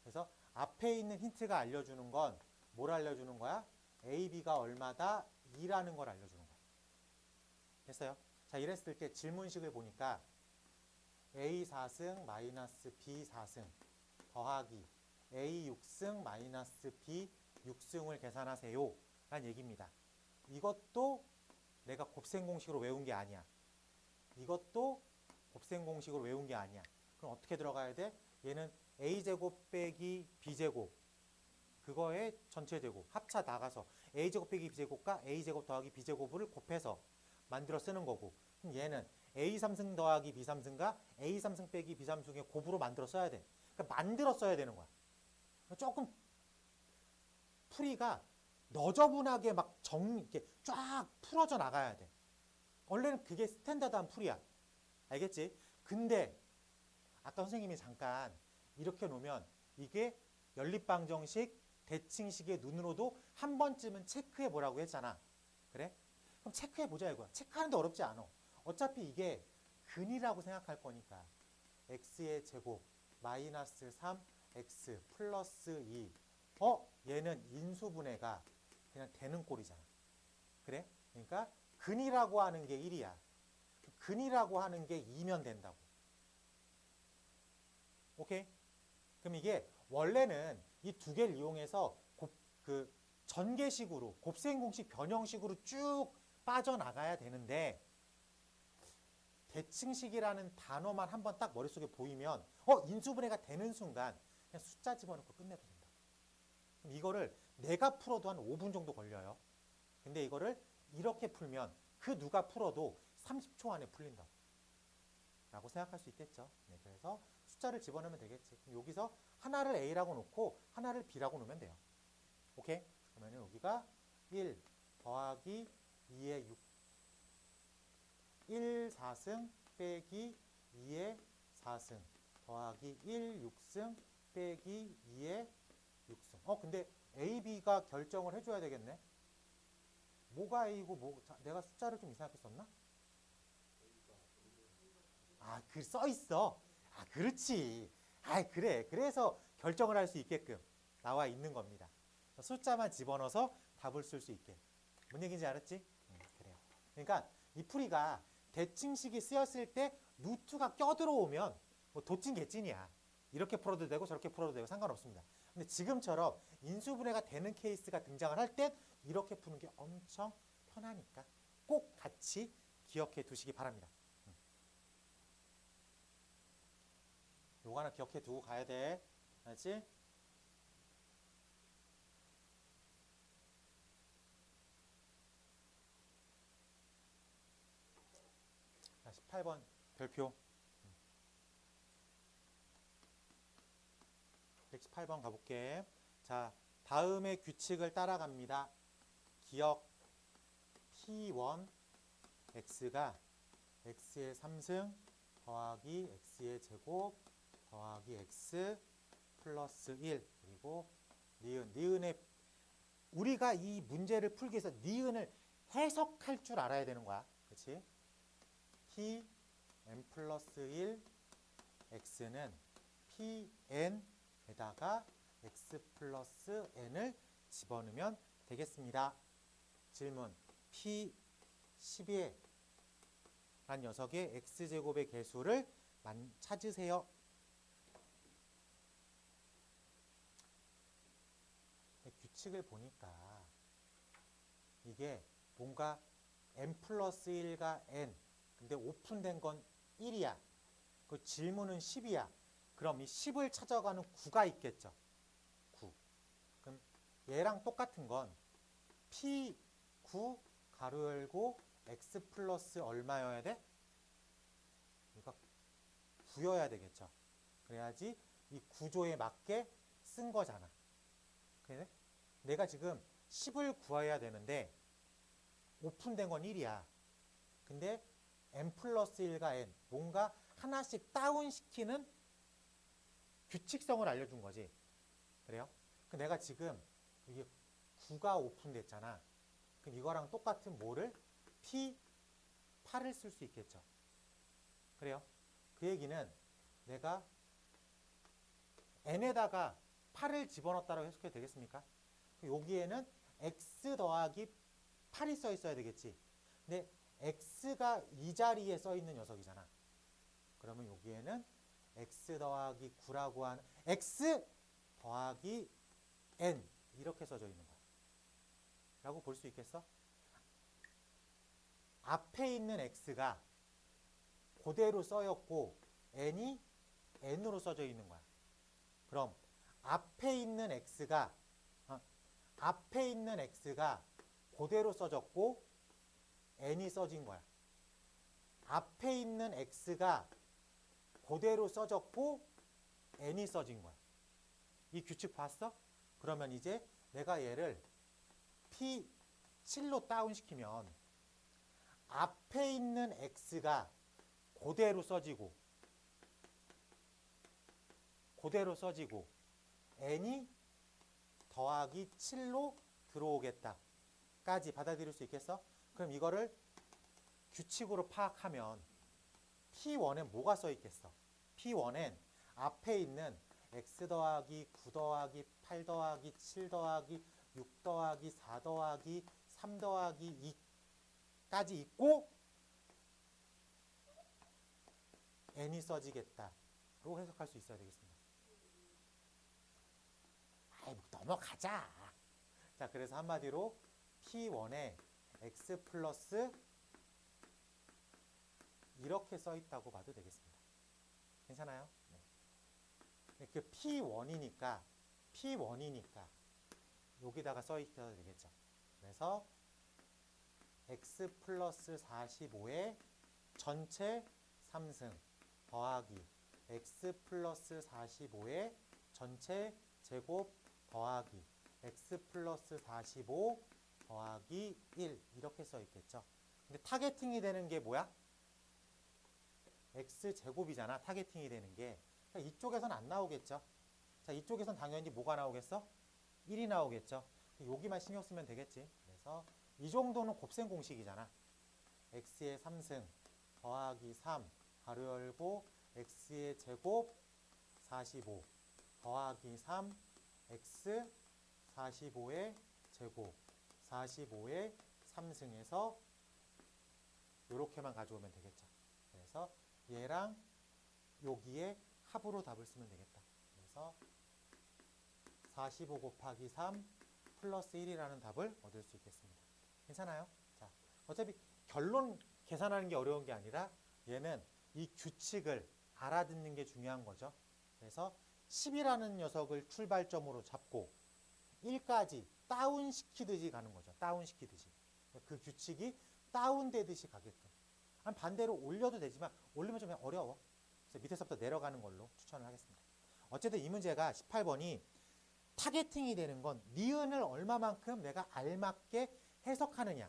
그래서 앞에 있는 힌트가 알려주는 건 뭘 알려주는 거야? ab가 얼마다? 2라는 걸 알려주는 거야. 됐어요? 자, 이랬을 때 질문식을 보니까 a 4승 마이너스 b 4승 더하기 a 6승 마이너스 b 6승을 계산하세요 라는 얘기입니다. 이것도 내가 곱셈 공식으로 외운 게 아니야. 이것도 곱셈 공식으로 외운 게 아니야. 그럼 어떻게 들어가야 돼? 얘는 a제곱 빼기 b제곱, 그거의 전체 제곱, 합차 나가서 a제곱 빼기 b제곱과 a제곱 더하기 b제곱을 곱해서 만들어 쓰는 거고, 그럼 얘는 a3승 더하기 b3승과 a3승 빼기 b3승의 곱으로 만들어 써야 돼. 그러니까 만들어 써야 되는 거야. 조금 풀이가 너저분하게 막 이렇게 쫙 풀어져 나가야 돼. 원래는 그게 스탠다드한 풀이야. 알겠지? 근데 아까 선생님이 잠깐 이렇게 놓으면 이게 연립방정식, 대칭식의 눈으로도 한 번쯤은 체크해 보라고 했잖아. 그래? 그럼 체크해 보자 이거야. 체크하는데 어렵지 않아. 어차피 이게 근이라고 생각할 거니까 x의 제곱 마이너스 3x 플러스 2. 얘는 인수분해가 그냥 되는 꼴이잖아. 그래? 그러니까 근이라고 하는 게 1이야. 근이라고 하는 게 2면 된다고. 오케이? 그럼 이게 원래는 이 두 개를 이용해서 전개식으로, 곱셈 공식 변형식으로 쭉 빠져나가야 되는데, 대칭식이라는 단어만 한번 딱 머릿속에 보이면 인수분해가 되는 순간 그냥 숫자 집어넣고 끝내도 된다. 그럼 이거를 내가 풀어도 한 5분 정도 걸려요. 근데 이거를 이렇게 풀면 그 누가 풀어도 30초 안에 풀린다고 라고 생각할 수 있겠죠. 네, 그래서 숫자를 집어넣으면 되겠지. 그럼 여기서 하나를 a라고 놓고 하나를 b라고 놓으면 돼요. 오케이? 그러면 여기가 1 더하기 2의 6 1 4승 빼기 2의 4승 더하기 1 6승 빼기 2의 6승. 근데 A, B가 결정을 해줘야 되겠네. 뭐가 A고 내가 숫자를 좀 이상하게 썼나? 그 써 있어. 그렇지. 그래. 그래서 결정을 할 수 있게끔 나와 있는 겁니다. 숫자만 집어넣어서 답을 쓸 수 있게. 뭔 얘기인지 알았지? 그래요. 그러니까 이 풀이가 대칭식이 쓰였을 때 루트가 껴들어오면 뭐 도찐 개찐이야. 이렇게 풀어도 되고 저렇게 풀어도 되고 상관없습니다. 근데 지금처럼 인수분해가 되는 케이스가 등장을 할 땐 이렇게 푸는 게 엄청 편하니까 꼭 같이 기억해 두시기 바랍니다. 요거 하나 기억해 두고 가야 돼. 알지? 자, 18번 별표. 118번 가볼게. 자, 다음의 규칙을 따라갑니다. 기억 P1 x가 x의 3승 더하기 x의 제곱 더하기 x 플러스 1 그리고 니은의 우리가 이 문제를 풀기 위해서 니은을 해석할 줄 알아야 되는 거야. 그렇지? P n 플러스 1 x는 Pn에다가 x 플러스 n을 집어넣으면 되겠습니다. 질문 P12에 란 녀석의 x제곱의 개수를 찾으세요. 규칙을 보니까 이게 뭔가 n 플러스 1과 n 근데 오픈된 건 1이야. 그 질문은 10이야. 그럼 이 10을 찾아가는 9가 있겠죠. 9. 그럼 얘랑 똑같은 건 P9 가로 열고 x 플러스 얼마여야 돼? 그러니까 9여야 되겠죠. 그래야지 이 구조에 맞게 쓴 거잖아. 그래? 내가 지금 10을 구해야 되는데 오픈된 건 1이야. 근데 n 플러스 1과 n 뭔가 하나씩 다운시키는 규칙성을 알려준 거지. 그래요? 내가 지금 이게 9가 오픈됐잖아. 그럼 이거랑 똑같은 뭐를? P8을 쓸 수 있겠죠. 그래요? 그 얘기는 내가 n에다가 8을 집어넣었다고 해석해도 되겠습니까? 여기에는 x 더하기 8이 써 있어야 되겠지. 근데 x가 이 자리에 써 있는 녀석이잖아. 그러면 여기에는 x 더하기 9라고 하는 x 더하기 n 이렇게 써져 있는 거야. 라고 볼 수 있겠어? 앞에 있는 x가 그대로 써였고 n이 n으로 써져 있는 거야. 그럼 앞에 있는 x가 그대로 써졌고 n이 써진 거야. 앞에 있는 x가 그대로 써졌고 n이 써진 거야. 이 규칙 봤어? 그러면 이제 내가 얘를 P7로 다운시키면 앞에 있는 x가 그대로 써지고 n이 더하기 7로 들어오겠다 까지 받아들일 수 있겠어? 그럼 이거를 규칙으로 파악하면 P1에 뭐가 써 있겠어? P1엔 앞에 있는 x 더하기 9 더하기 8 더하기 7 더하기 6 더하기 4 더하기 3 더하기 2까지 있고 n이 써지겠다로 해석할 수 있어야 되겠습니다. 아이, 넘어가자. 자, 그래서 한마디로 P1에 x 플러스 이렇게 써 있다고 봐도 되겠습니다. 괜찮아요? 네. 그 P1이니까 여기다가 써 있어야 되겠죠. 그래서 x 플러스 45의 전체 3승 더하기 x 플러스 45의 전체 제곱 더하기 x 플러스 45 더하기 1 이렇게 써 있겠죠. 근데 타겟팅이 되는 게 뭐야? x 제곱이잖아. 타겟팅이 되는 게. 그러니까 이쪽에선 안 나오겠죠. 자, 이쪽에선 당연히 뭐가 나오겠어? 1이 나오겠죠. 여기만 신경 쓰면 되겠지. 그래서 이 정도는 곱셈 공식이잖아. x의 3승 더하기 3 가로 열고 x의 제곱 45 더하기 3 x 45의 제곱 45의 3승에서 이렇게만 가져오면 되겠죠. 그래서 얘랑 여기에 합으로 답을 쓰면 되겠다. 그래서 45 곱하기 3 플러스 1이라는 답을 얻을 수 있겠습니다. 괜찮아요? 자, 어차피 결론 계산하는 게 어려운 게 아니라 얘는 이 규칙을 알아듣는 게 중요한 거죠. 그래서 10이라는 녀석을 출발점으로 잡고 1까지 다운시키듯이 가는 거죠. 다운시키듯이. 그 규칙이 다운되듯이 가게끔. 반대로 올려도 되지만 올리면 좀 어려워. 그래서 밑에서부터 내려가는 걸로 추천을 하겠습니다. 어쨌든 이 문제가 18번이 타겟팅이 되는 건 니은을 얼마만큼 내가 알맞게 해석하느냐.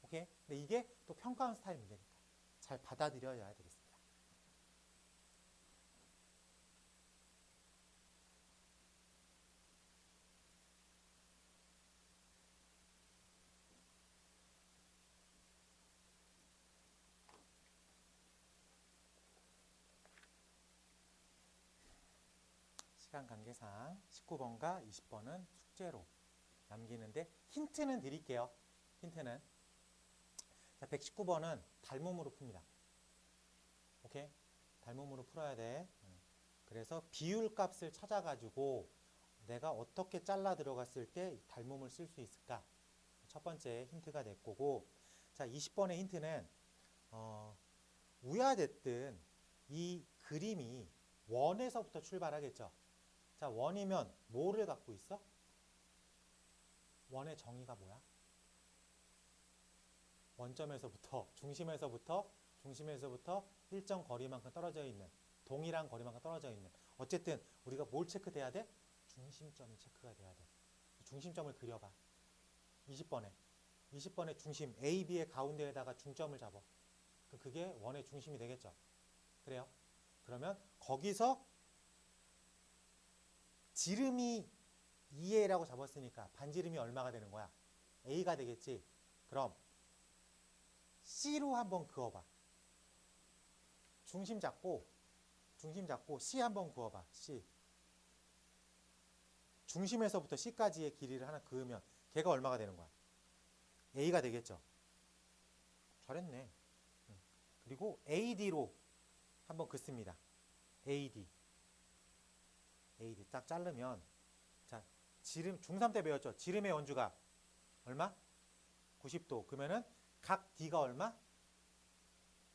오케이? 근데 이게 또 평가원 스타일 문제니까 잘 받아들여야 되겠습니다. 시간 관계상 19번과 20번은 숙제로 남기는데 힌트는 드릴게요. 힌트는 자, 119번은 닮음으로 풉니다. 오케이? 닮음으로 풀어야 돼. 그래서 비율 값을 찾아가지고 내가 어떻게 잘라 들어갔을 때 닮음을 쓸 수 있을까? 첫 번째 힌트가 될 거고, 자, 20번의 힌트는 우야됐든 이 그림이 원에서부터 출발하겠죠. 자, 원이면 뭐를 갖고 있어? 원의 정의가 뭐야? 원점에서부터 중심에서부터 일정 거리만큼 떨어져 있는 동일한 거리만큼 떨어져 있는. 어쨌든 우리가 뭘 체크돼야 돼? 중심점이 체크가 돼야 돼. 중심점을 그려봐. 20번에. 20번의 중심 A, B의 가운데에다가 중점을 잡아. 그게 원의 중심이 되겠죠. 그래요? 그러면 거기서 지름이 2A라고 잡았으니까 반지름이 얼마가 되는 거야? A가 되겠지. 그럼 C로 한번 그어봐. 중심 잡고 C 한번 그어봐. C. 중심에서부터 C까지의 길이를 하나 그으면 걔가 얼마가 되는 거야? A가 되겠죠. 잘했네. 그리고 AD로 한번 긋습니다. AD 딱 자르면, 자, 지름 중3 때 배웠죠? 지름의 원주가 얼마? 90도. 그러면은 각 D가 얼마?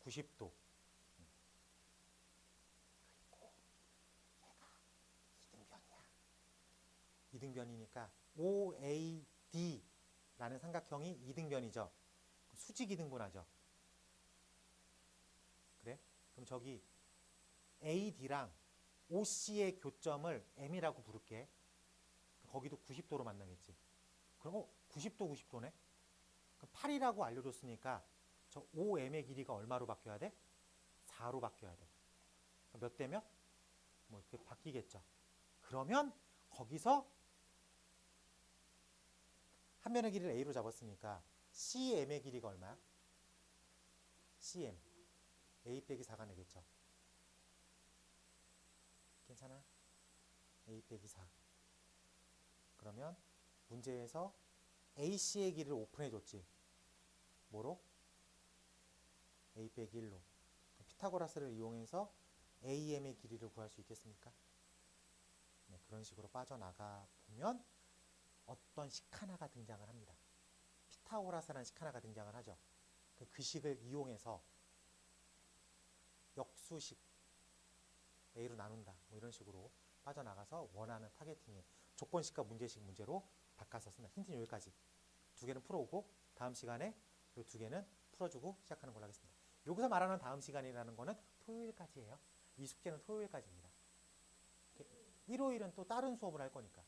90도. 그리고 얘가 이등변이야. 이등변이니까 OAD라는 삼각형이 이등변이죠. 수직 이등분하죠. 그래? 그럼 저기 AD랑 OC의 교점을 M이라고 부를게. 거기도 90도로 만나겠지. 그럼 90도 90도네? 그럼 8이라고 알려줬으니까 저 OM의 길이가 얼마로 바뀌어야 돼? 4로 바뀌어야 돼. 몇 대 몇? 뭐 이렇게 바뀌겠죠. 그러면 거기서 한 면의 길이를 A로 잡았으니까 CM의 길이가 얼마야? CM. A 빼기 4가 되겠죠. 괜찮아? A 빼기 4. 그러면 문제에서 AC의 길이를 오픈해줬지. 뭐로? A 빼기 1로. 피타고라스를 이용해서 AM의 길이를 구할 수 있겠습니까? 네, 그런 식으로 빠져나가 보면 어떤 식 하나가 등장을 합니다. 피타고라스라는 식 하나가 등장을 하죠. 그 식을 이용해서 역수식 A로 나눈다. 뭐 이런 식으로 빠져나가서 원하는 타겟팅의 조건식과 문제식 문제로 바꿔서 쓴다. 힌트는 여기까지. 두 개는 풀어오고 다음 시간에 이 두 개는 풀어주고 시작하는 걸로 하겠습니다. 여기서 말하는 다음 시간이라는 거는 토요일까지예요. 이 숙제는 토요일까지입니다. 일요일은 또 다른 수업을 할 거니까.